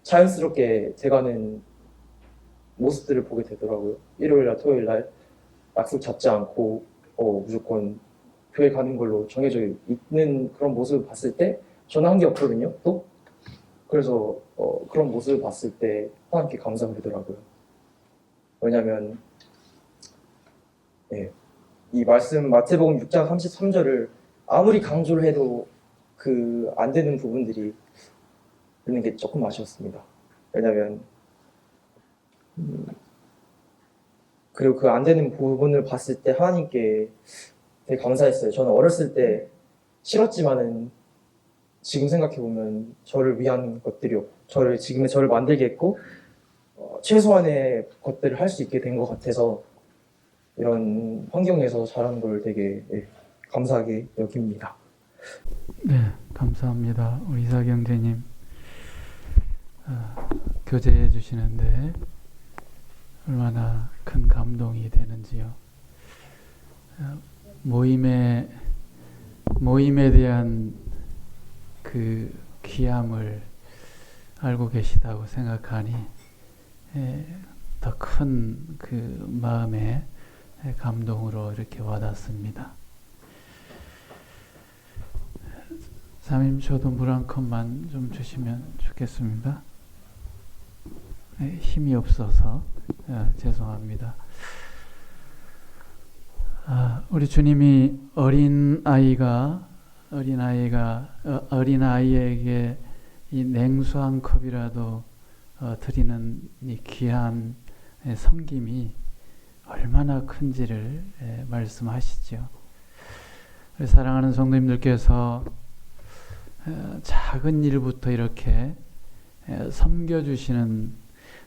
자연스럽게 돼가는 모습들을 보게 되더라고요. 일요일날 토요일날 약속 잡지 않고 무조건 교회 가는 걸로 정해져 있는 그런 모습을 봤을 때 저는 한 게 없거든요. 또 그래서 그런 모습을 봤을 때 하나님께 감사가 되더라고요. 왜냐하면 이 말씀 마태복음 6장 33절을 아무리 강조를 해도 안 되는 부분들이 있는 게 조금 아쉬웠습니다. 왜냐하면 그리고 그 안 되는 부분을 봤을 때 하나님께 되게 감사했어요. 저는 어렸을 때 싫었지만은 지금 생각해보면 저를 위한 것들이었고 지금의 저를 만들게 했고 최소한의 것들을 할 수 있게 된 것 같아서 이런 환경에서 자라는 걸 되게 감사하게 여깁니다. 네, 감사합니다. 우리 이사 경제님 교제해 주시는데 얼마나 큰 감동이 되는지요. 모임에 대한 그 귀함을 알고 계시다고 생각하니 더 큰 그 마음의 감동으로 이렇게 와닿습니다. 사모님, 저도 물 한 컵만 좀 주시면 좋겠습니다. 힘이 없어서 죄송합니다. 우리 주님이 어린아이에게 이 냉수 한 컵이라도 드리는 이 귀한 섬김이 얼마나 큰지를 말씀하시죠. 우리 사랑하는 성도님들께서 작은 일부터 이렇게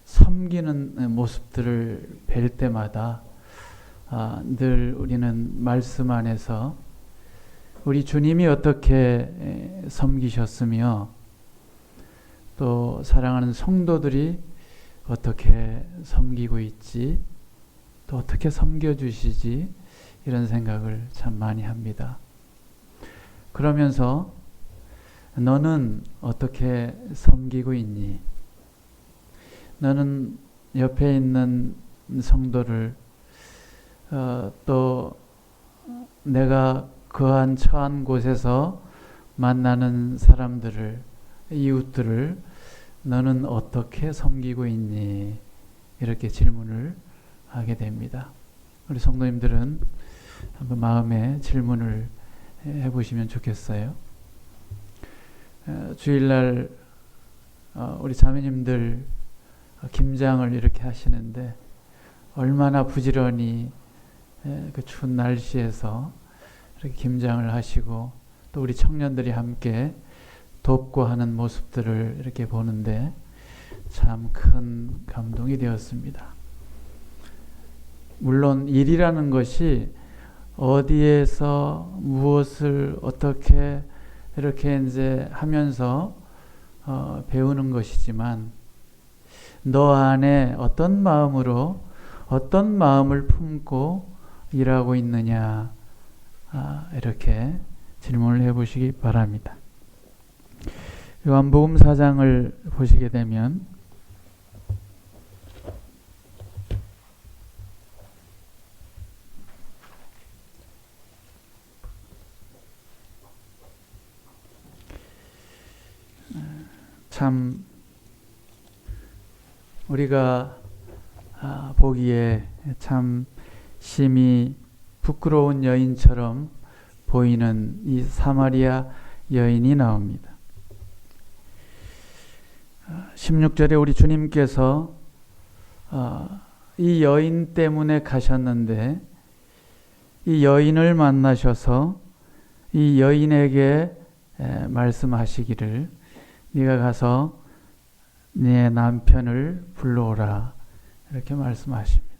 섬기는 모습들을 뵐 때마다 늘 우리는 말씀 안에서 우리 주님이 어떻게 섬기셨으며 또 사랑하는 성도들이 어떻게 섬기고 있지, 또 어떻게 섬겨주시지, 이런 생각을 참 많이 합니다. 그러면서 너는 어떻게 섬기고 있니? 너는 옆에 있는 성도를 또 내가 처한 곳에서 만나는 사람들을, 이웃들을 너는 어떻게 섬기고 있니? 이렇게 질문을 하게 됩니다. 우리 성도님들은 한번 마음에 질문을 해보시면 좋겠어요. 주일날 우리 자매님들 김장을 이렇게 하시는데 얼마나 부지런히 그 추운 날씨에서 이렇게 김장을 하시고 또 우리 청년들이 함께 돕고 하는 모습들을 이렇게 보는데 참 큰 감동이 되었습니다. 물론 일이라는 것이 어디에서 무엇을 어떻게 이렇게 이제 하면서 배우는 것이지만 너 안에 어떤 마음으로 어떤 마음을 품고 일하고 있느냐, 이렇게 질문을 해보시기 바랍니다. 요한복음 4장을 보시게 되면 참 우리가 보기에 참 심히 부끄러운 여인처럼 보이는 이 사마리아 여인이 나옵니다. 16절에 우리 주님께서 이 여인 때문에 가셨는데 이 여인을 만나셔서 이 여인에게 말씀하시기를 네가 가서 네 남편을 불러오라 이렇게 말씀하십니다.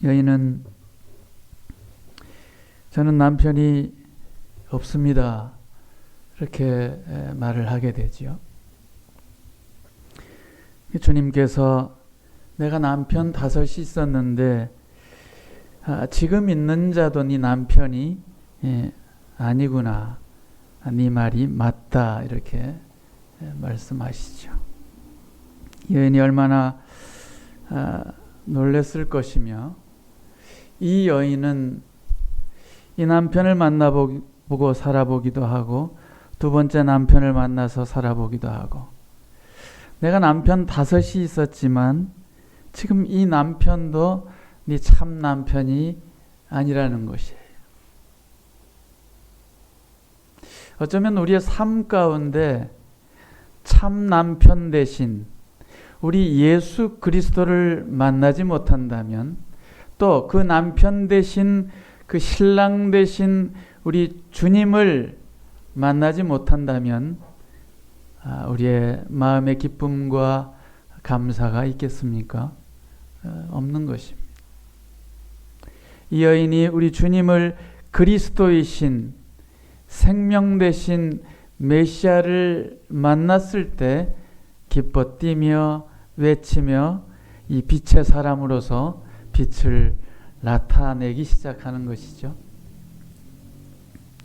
여인은 저는 남편이 없습니다. 이렇게 말을 하게 되지요. 주님께서 내가 남편 5이 있었는데 지금 있는 자도 네 남편이 아니구나. 네 말이 맞다. 이렇게 말씀하시죠. 여인이 얼마나 놀랐을 것이며 이 여인은 이 남편을 만나보고 살아보기도 하고 두 번째 남편을 만나서 살아보기도 하고 내가 남편 5이 있었지만 지금 이 남편도 네 참 남편이 아니라는 것이에요. 어쩌면 우리의 삶 가운데 참 남편 대신 우리 예수 그리스도를 만나지 못한다면 또 그 남편 대신 그 신랑 대신 우리 주님을 만나지 못한다면 우리의 마음의 기쁨과 감사가 있겠습니까? 없는 것입니다. 이 여인이 우리 주님을 그리스도이신 생명 되신 메시아를 만났을 때 기뻐 뛰며 외치며 이 빛의 사람으로서 빛을 나타내기 시작하는 것이죠.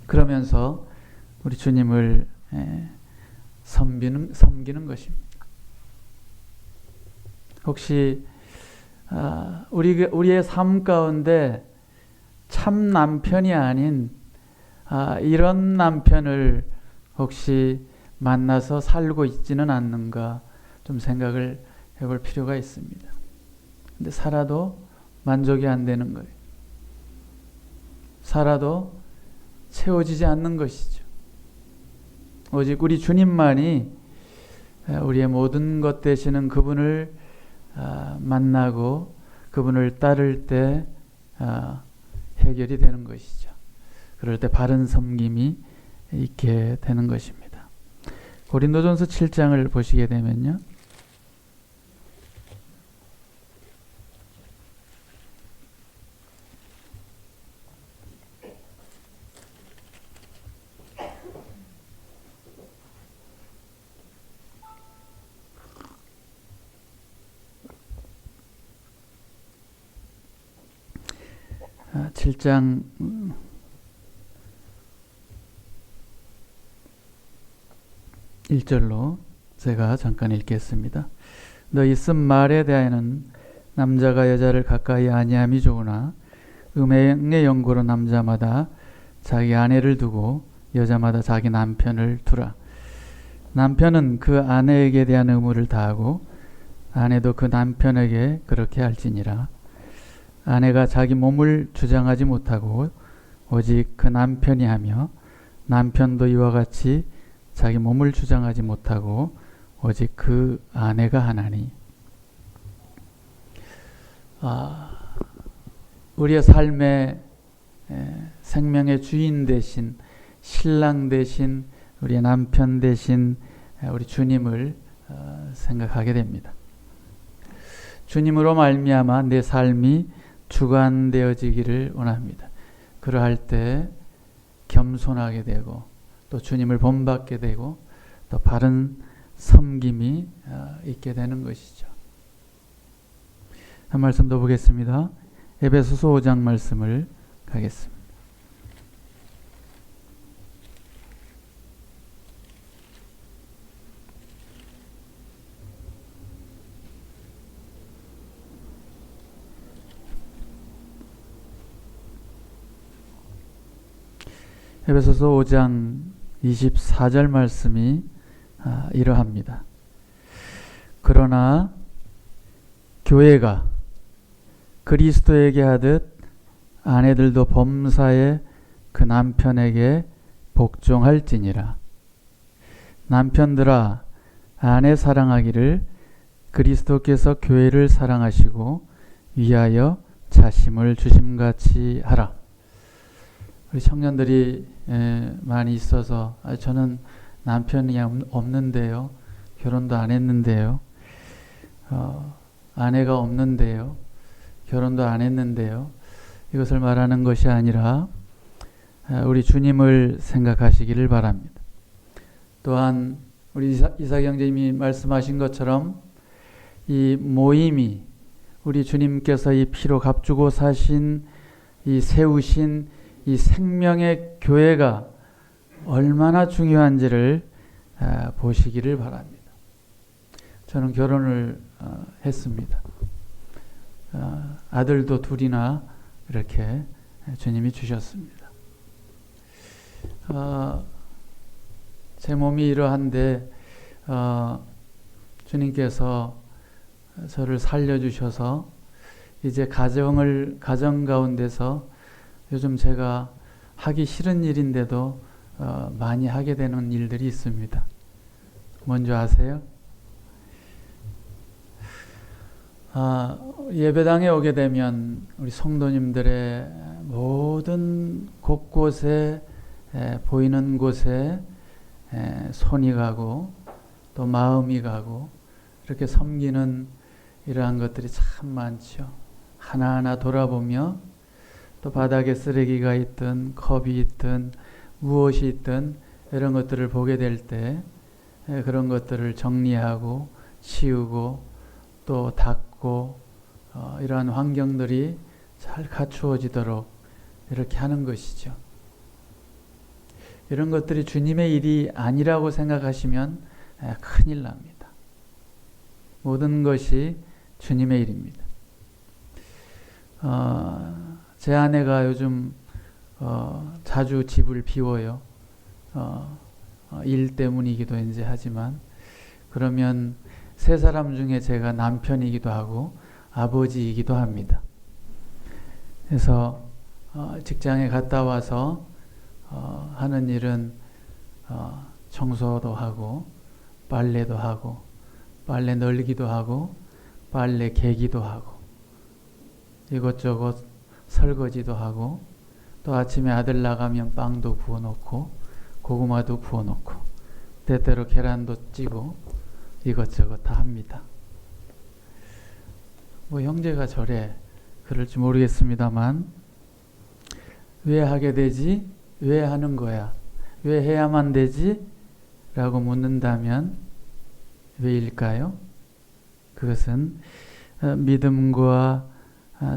그러면서 우리 주님을 섬기는 것입니다. 혹시 우리의 삶 가운데 참 남편이 아닌 이런 남편을 혹시 만나서 살고 있지는 않는가 좀 생각을 해볼 필요가 있습니다. 근데 살아도 만족이 안 되는 거예요. 살아도 채워지지 않는 것이죠. 오직 우리 주님만이 우리의 모든 것 되시는 그분을 만나고 그분을 따를 때 해결이 되는 것이죠. 그럴 때 바른 섬김이 있게 되는 것입니다. 고린도전서 7장을 보시게 되면요. 아, 7장 1절로 제가 잠깐 읽겠습니다. 너희 쓴 말에 대하여는 남자가 여자를 가까이 아니함이 좋으나 음행의 연고로 남자마다 자기 아내를 두고 여자마다 자기 남편을 두라. 남편은 그 아내에게 대한 의무를 다하고 아내도 그 남편에게 그렇게 할지니라. 아내가 자기 몸을 주장하지 못하고 오직 그 남편이 하며 남편도 이와 같이 자기 몸을 주장하지 못하고 오직 그 아내가 하나니. 우리의 삶의 생명의 주인 대신 신랑 대신 우리의 남편 대신 우리 주님을 생각하게 됩니다. 주님으로 말미암아 내 삶이 주관되어지기를 원합니다. 그러할 때 겸손하게 되고 또 주님을 본받게 되고 또 바른 섬김이 있게 되는 것이죠. 한 말씀 더 보겠습니다. 에베소서 5장 말씀을 가겠습니다. 에베소서 5장 24절 말씀이 이러합니다. 그러나 교회가 그리스도에게 하듯 아내들도 범사에 그 남편에게 복종할지니라. 남편들아 아내 사랑하기를 그리스도께서 교회를 사랑하시고 위하여 자심을 주심같이 하라. 우리 청년들이 많이 있어서 저는 남편이 없는데요. 결혼도 안 했는데요. 아내가 없는데요. 결혼도 안 했는데요. 이것을 말하는 것이 아니라 우리 주님을 생각하시기를 바랍니다. 또한 우리 이삭 형제님이 말씀하신 것처럼 이 모임이 우리 주님께서 이 피로 값주고 사신 이 세우신 이 생명의 교회가 얼마나 중요한지를 보시기를 바랍니다. 저는 결혼을 했습니다. 아들도 둘이나 이렇게 주님이 주셨습니다. 제 몸이 이러한데 주님께서 저를 살려주셔서 이제 가정 가운데서 요즘 제가 하기 싫은 일인데도 많이 하게 되는 일들이 있습니다. 뭔지 아세요? 예배당에 오게 되면 우리 성도님들의 모든 곳곳에 보이는 곳에 손이 가고 또 마음이 가고 이렇게 섬기는 이러한 것들이 참 많죠. 하나하나 돌아보며 또 바닥에 쓰레기가 있든 컵이 있든 무엇이 있든 이런 것들을 보게 될 때 그런 것들을 정리하고 치우고 또 닦고 이러한 환경들이 잘 갖추어지도록 이렇게 하는 것이죠. 이런 것들이 주님의 일이 아니라고 생각하시면 큰일 납니다. 모든 것이 주님의 일입니다. 제 아내가 요즘 자주 집을 비워요. 일 때문이기도 이제 하지만 그러면 세 사람 중에 제가 남편이기도 하고 아버지이기도 합니다. 그래서 직장에 갔다 와서 하는 일은 청소도 하고 빨래도 하고 빨래 널기도 하고 빨래 개기도 하고 이것저것 설거지도 하고 또 아침에 아들 나가면 빵도 구워놓고 고구마도 구워놓고 때때로 계란도 찌고 이것저것 다 합니다. 뭐 형제가 저래 그럴지 모르겠습니다만 왜 하게 되지? 왜 하는 거야? 왜 해야만 되지? 라고 묻는다면 왜일까요? 그것은 믿음과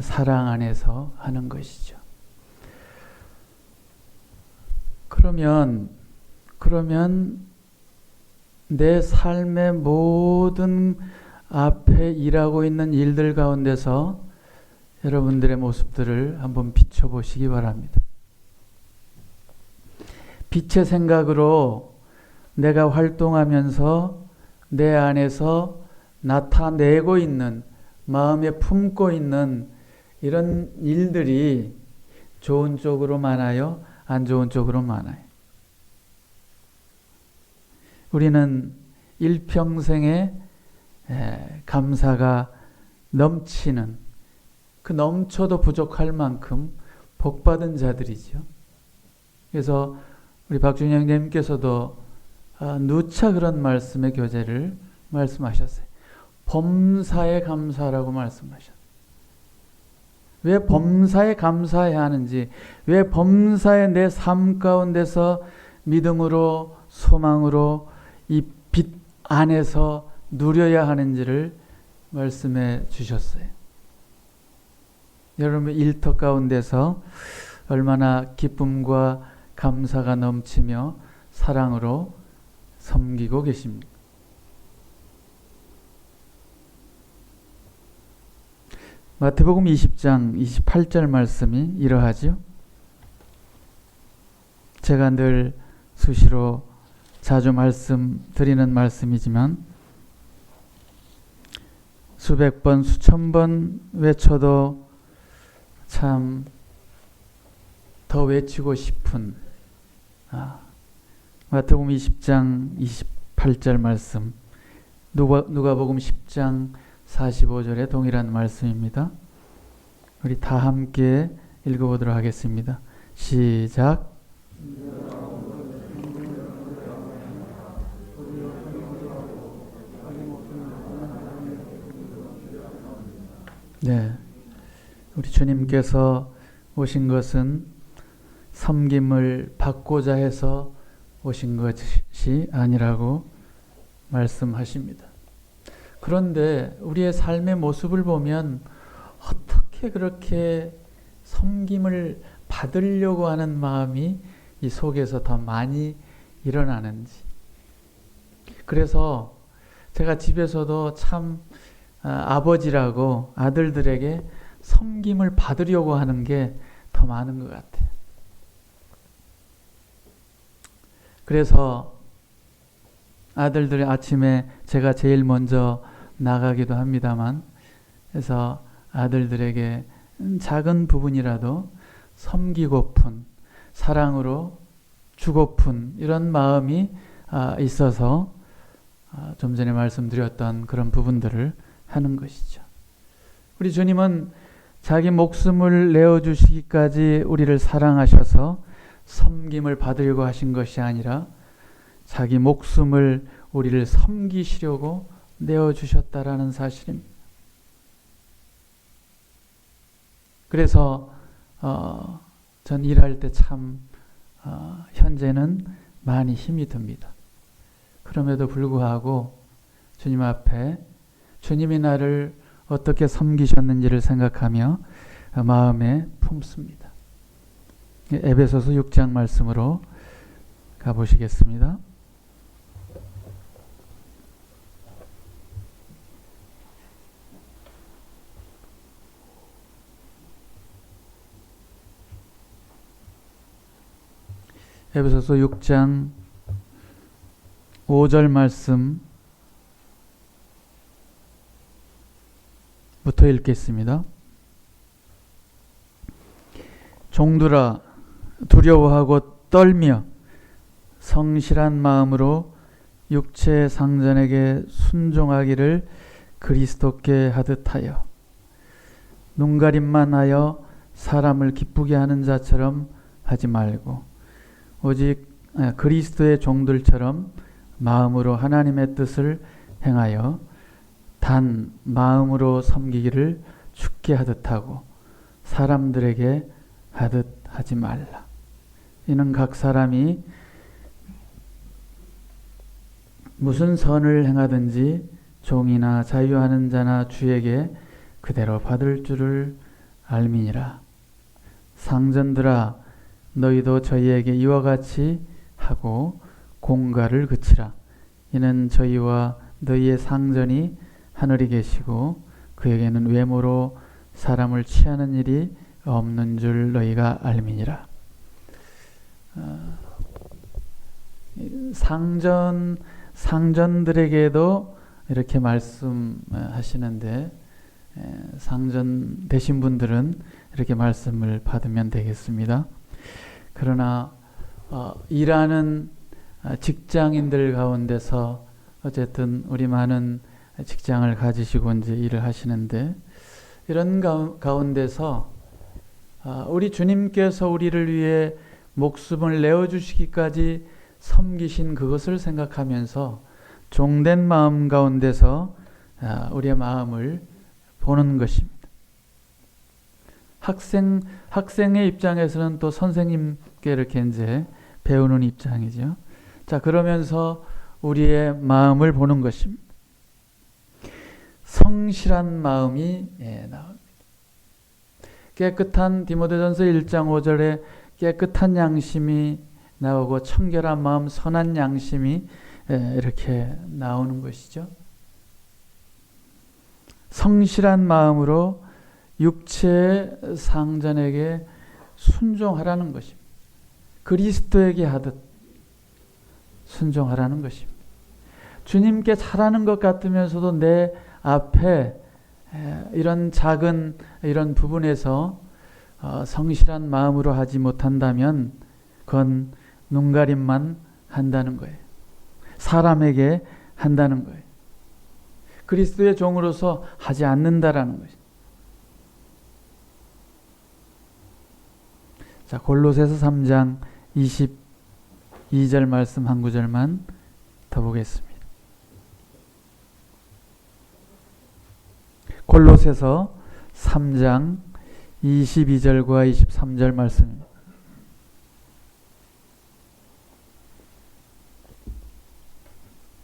사랑 안에서 하는 것이죠. 그러면 내 삶의 모든 앞에 일하고 있는 일들 가운데서 여러분들의 모습들을 한번 비춰보시기 바랍니다. 빛의 생각으로 내가 활동하면서 내 안에서 나타내고 있는 마음에 품고 있는 이런 일들이 좋은 쪽으로 많아요? 안 좋은 쪽으로 많아요? 우리는 일평생에 감사가 넘치는 그 넘쳐도 부족할 만큼 복받은 자들이죠. 그래서 우리 박준영 형님께서도 누차 그런 말씀의 교재를 말씀하셨어요. 범사에 감사라고 말씀하셨어요. 왜 범사에 감사해야 하는지, 왜 범사에 내 삶 가운데서 믿음으로 소망으로 이 빛 안에서 누려야 하는지를 말씀해 주셨어요. 여러분 일터 가운데서 얼마나 기쁨과 감사가 넘치며 사랑으로 섬기고 계십니까? 마태복음 20장 28절 말씀이 이러하죠. 제가 늘 수시로 자주 말씀드리는 말씀이지만 수백 번, 수천 번 외쳐도 참 더 외치고 싶은 마태복음 20장 28절 말씀, 누가복음 10장 45절에 동일한 말씀입니다. 우리 다 함께 읽어보도록 하겠습니다. 시작. 네, 우리 주님께서 오신 것은 섬김을 받고자 해서 오신 것이 아니라고 말씀하십니다. 그런데 우리의 삶의 모습을 보면 어떻게 그렇게 섬김을 받으려고 하는 마음이 이 속에서 더 많이 일어나는지. 그래서 제가 집에서도 참 아버지라고 아들들에게 섬김을 받으려고 하는 게 더 많은 것 같아요. 그래서 아들들이 아침에 제가 제일 먼저 나가기도 합니다만, 그래서 아들들에게 작은 부분이라도 섬기고픈, 사랑으로 주고픈 이런 마음이 있어서 좀 전에 말씀드렸던 그런 부분들을 하는 것이죠. 우리 주님은 자기 목숨을 내어주시기까지 우리를 사랑하셔서 섬김을 받으려고 하신 것이 아니라 자기 목숨을 우리를 섬기시려고 내어주셨다라는 사실입니다. 그래서 전 일할 때 참 현재는 많이 힘이 듭니다. 그럼에도 불구하고 주님 앞에 주님이 나를 어떻게 섬기셨는지를 생각하며 마음에 품습니다. 에베소서 6장 말씀으로 가보시겠습니다. 에베소서 6장 5절 말씀부터 읽겠습니다. 종들아 두려워하고 떨며 성실한 마음으로 육체의 상전에게 순종하기를 그리스도께 하듯 하여 눈가림만 하여 사람을 기쁘게 하는 자처럼 하지 말고 오직 그리스도의 종들처럼 마음으로 하나님의 뜻을 행하여 단 마음으로 섬기기를 주께 하듯 하고 사람들에게 하듯 하지 말라. 이는 각 사람이 무슨 선을 행하든지 종이나 자유하는 자나 주에게 그대로 받을 줄을 알미니라. 상전들아 너희도 저희에게 이와 같이 하고 공갈을 그치라. 이는 저희와 너희의 상전이 하늘에 계시고 그에게는 외모로 사람을 취하는 일이 없는 줄 너희가 알미니라. 상전들에게도 이렇게 말씀하시는데 상전 되신 분들은 이렇게 말씀을 받으면 되겠습니다. 그러나 일하는 직장인들 가운데서 어쨌든 우리 많은 직장을 가지시고 이제 일을 하시는데 이런 가운데서 우리 주님께서 우리를 위해 목숨을 내어주시기까지 섬기신 그것을 생각하면서 종된 마음 가운데서 우리의 마음을 보는 것입니다. 학생의 입장에서는 또 선생님께 이렇게 이제 배우는 입장이죠. 자, 그러면서 우리의 마음을 보는 것입니다. 성실한 마음이 나옵니다. 깨끗한 디모데전서 1장 5절에 깨끗한 양심이 나오고 청결한 마음, 선한 양심이 이렇게 나오는 것이죠. 성실한 마음으로 육체의 상전에게 순종하라는 것입니다. 그리스도에게 하듯 순종하라는 것입니다. 주님께 잘하는 것 같으면서도 내 앞에 이런 작은 이런 부분에서 성실한 마음으로 하지 못한다면 그건 눈가림만 한다는 거예요. 사람에게 한다는 거예요. 그리스도의 종으로서 하지 않는다라는 것이죠. 자, 골로새서 3장 22절 말씀 한 구절만 더 보겠습니다. 골로새서 3장 22절과 23절 말씀입니다.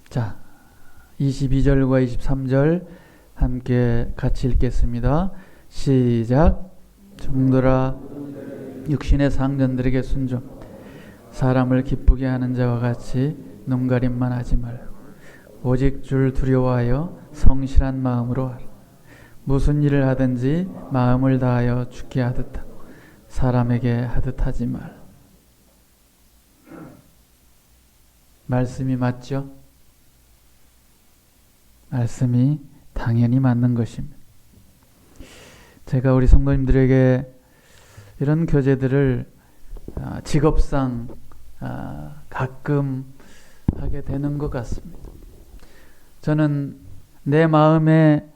자, 22절과 23절 함께 같이 읽겠습니다. 시작. 종들아 육신의 상전들에게 순종, 사람을 기쁘게 하는 자와 같이 눈가림만 하지 말고 오직 줄 두려워하여 성실한 마음으로 하라. 무슨 일을 하든지 마음을 다하여 주께 하듯 하고 사람에게 하듯 하지 말. 말씀이 맞죠? 말씀이 당연히 맞는 것입니다. 제가 우리 성도님들에게 이런 교제들을 직업상 가끔 하게 되는 것 같습니다. 저는 내 마음에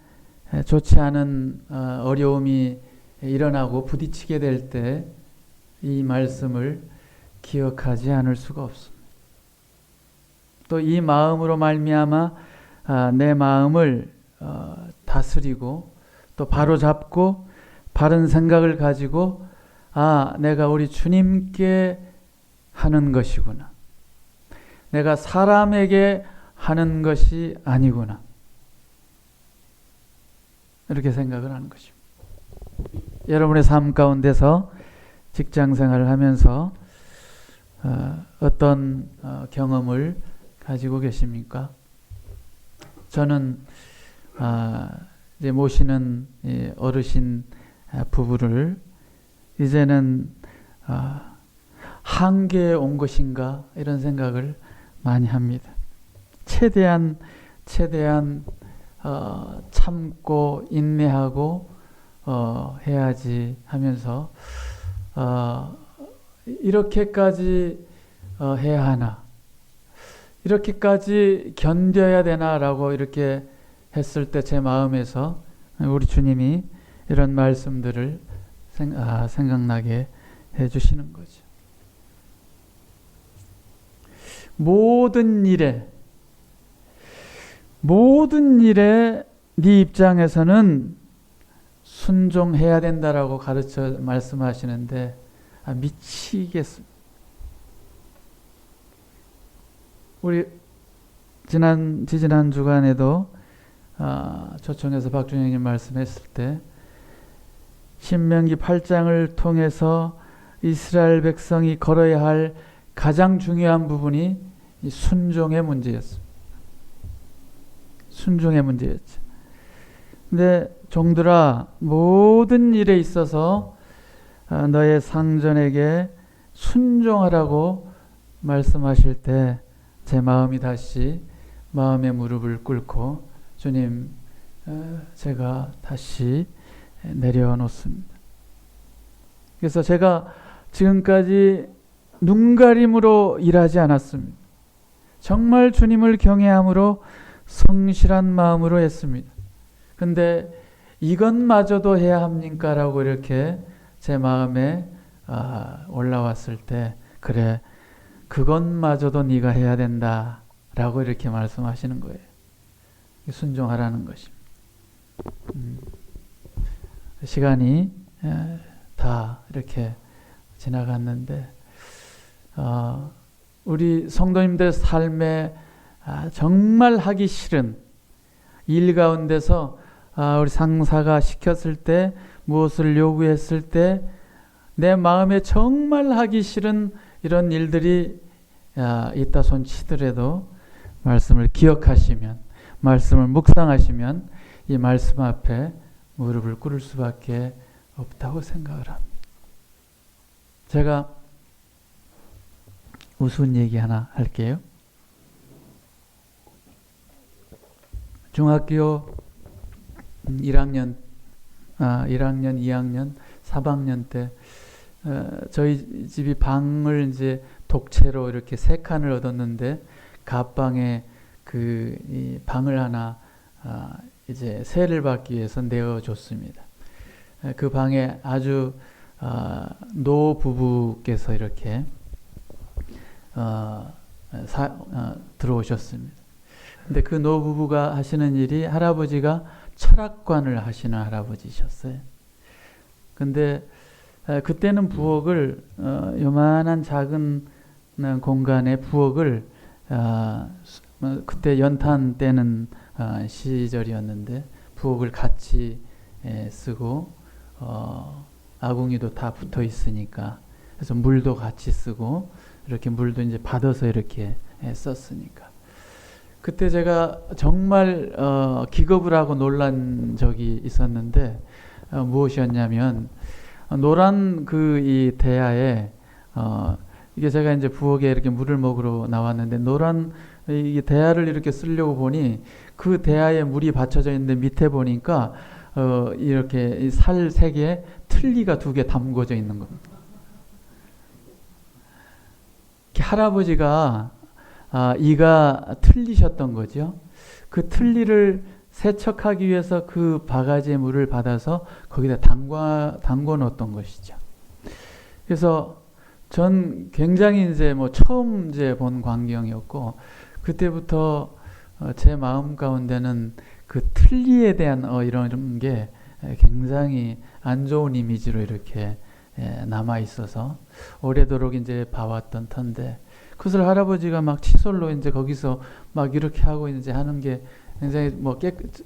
좋지 않은 어려움이 일어나고 부딪히게 될 때 이 말씀을 기억하지 않을 수가 없습니다. 또 이 마음으로 말미암아 내 마음을 다스리고 또 바로잡고 바른 생각을 가지고 내가 우리 주님께 하는 것이구나. 내가 사람에게 하는 것이 아니구나. 이렇게 생각을 하는 것입니다. 여러분의 삶 가운데서 직장 생활을 하면서 어떤 경험을 가지고 계십니까? 저는 이제 모시는 어르신 부부를 이제는 한계에 온 것인가 이런 생각을 많이 합니다. 최대한 참고 인내하고 해야지 하면서 이렇게까지 해야 하나, 이렇게까지 견뎌야 되나라고 이렇게 했을 때 제 마음에서 우리 주님이 이런 말씀들을 생각나게 해주시는 거죠. 모든 일에 네 입장에서는 순종해야 된다라고 가르쳐 말씀하시는데 미치겠습니다. 우리 지지난 주간에도 초청해서 박준영님 말씀했을 때 신명기 8장을 통해서 이스라엘 백성이 걸어야 할 가장 중요한 부분이 이 순종의 문제였습니다. 순종의 문제였죠. 근데 종들아 모든 일에 있어서 너의 상전에게 순종하라고 말씀하실 때 제 마음이 다시 마음의 무릎을 꿇고 주님 제가 다시 내려놓습니다. 그래서 제가 지금까지 눈가림으로 일하지 않았습니다. 정말 주님을 경외함으로 성실한 마음으로 했습니다. 근데 이것마저도 해야 합니까? 라고 이렇게 제 마음에 올라왔을 때 그래 그것마저도 네가 해야 된다 라고 이렇게 말씀하시는 거예요. 순종하라는 것입니다. 시간이 다 이렇게 지나갔는데 우리 성도님들 삶에 정말 하기 싫은 일 가운데서 우리 상사가 시켰을 때 무엇을 요구했을 때 내 마음에 정말 하기 싫은 이런 일들이 있다 손 치더라도 말씀을 기억하시면 말씀을 묵상하시면 이 말씀 앞에 무릎을 꿇을 수밖에 없다고 생각을 합니다. 제가 우스운 얘기 하나 할게요. 중학교 1학년, 2학년, 3학년 때 저희 집이 방을 이제 독채로 이렇게 3칸을 얻었는데 갑방에 이 방을 하나 이제 세를 받기 위해서 내어줬습니다. 그 방에 아주 노 부부께서 이렇게 들어오셨습니다. 근데 그 노 부부가 하시는 일이 할아버지가 철학관을 하시는 할아버지셨어요. 근데 그때는 부엌을 요만한 작은 공간에 부엌을 그때 연탄 때는 시절이었는데 부엌을 같이 쓰고 아궁이도 다 붙어 있으니까 그래서 물도 같이 쓰고 이렇게 물도 이제 받아서 이렇게 썼으니까 그때 제가 정말 기겁을 하고 놀란 적이 있었는데 무엇이었냐면 노란 이 대야에 이게 제가 이제 부엌에 이렇게 물을 먹으러 나왔는데 노란 이 대야를 이렇게 쓰려고 보니 그 대야에 물이 받쳐져 있는데 밑에 보니까 이렇게 살 3개에 틀니가 2개 담궈져 있는 겁니다. 할아버지가 이가 틀리셨던 거죠. 그 틀니를 세척하기 위해서 그 바가지의 물을 받아서 거기다 담궈 놓았던 것이죠. 그래서 전 굉장히 이제 처음 이제 본 광경이었고 그때부터 제 마음 가운데는 그 틀니에 대한 이런 게 굉장히 안 좋은 이미지로 이렇게 남아 있어서 오래도록 이제 봐왔던 터인데 그것을 할아버지가 막 칫솔로 이제 거기서 막 이렇게 하고 이제 하는 게 굉장히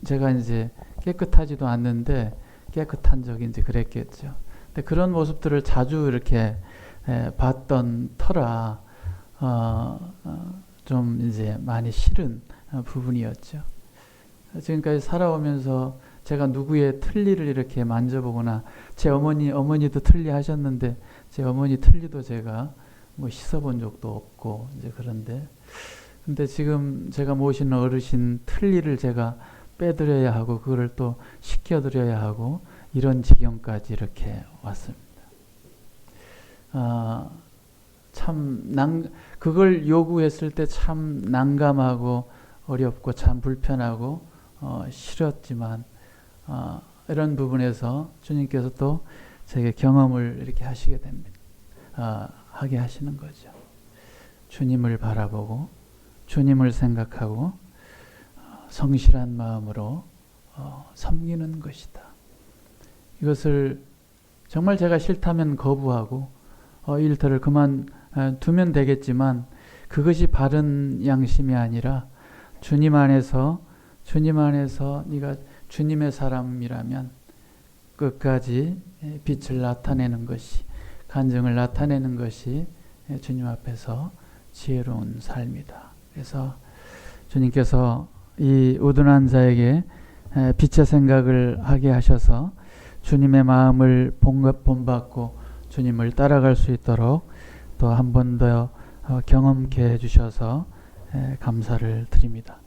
제가 이제 깨끗하지도 않는데 깨끗한 적이 이제 그랬겠죠. 근데 그런 모습들을 자주 이렇게 봤던 터라 좀 이제 많이 싫은 부분이었죠. 지금까지 살아오면서 제가 누구의 틀니를 이렇게 만져보거나 제 어머니도 틀니 하셨는데 제 어머니 틀니도 제가 씻어본 적도 없고 이제 그런데 근데 지금 제가 모시는 어르신 틀니를 제가 빼드려야 하고 그거를 또 씻겨드려야 하고 이런 지경까지 이렇게 왔습니다. 그걸 요구했을 때 참 난감하고 어렵고 참 불편하고 싫었지만 이런 부분에서 주님께서 또 제게 경험을 이렇게 하시게 됩니다. 하게 하시는 거죠. 주님을 바라보고 주님을 생각하고 성실한 마음으로 섬기는 것이다. 이것을 정말 제가 싫다면 거부하고 일터를 그만두면 되겠지만 그것이 바른 양심이 아니라 주님 안에서 네가 주님의 사람이라면 끝까지 빛을 나타내는 것이 간증을 나타내는 것이 주님 앞에서 지혜로운 삶이다. 그래서 주님께서 이 우둔한 자에게 빛의 생각을 하게 하셔서 주님의 마음을 본받고 주님을 따라갈 수 있도록 또 한 번 더 경험케 해주셔서 감사를 드립니다.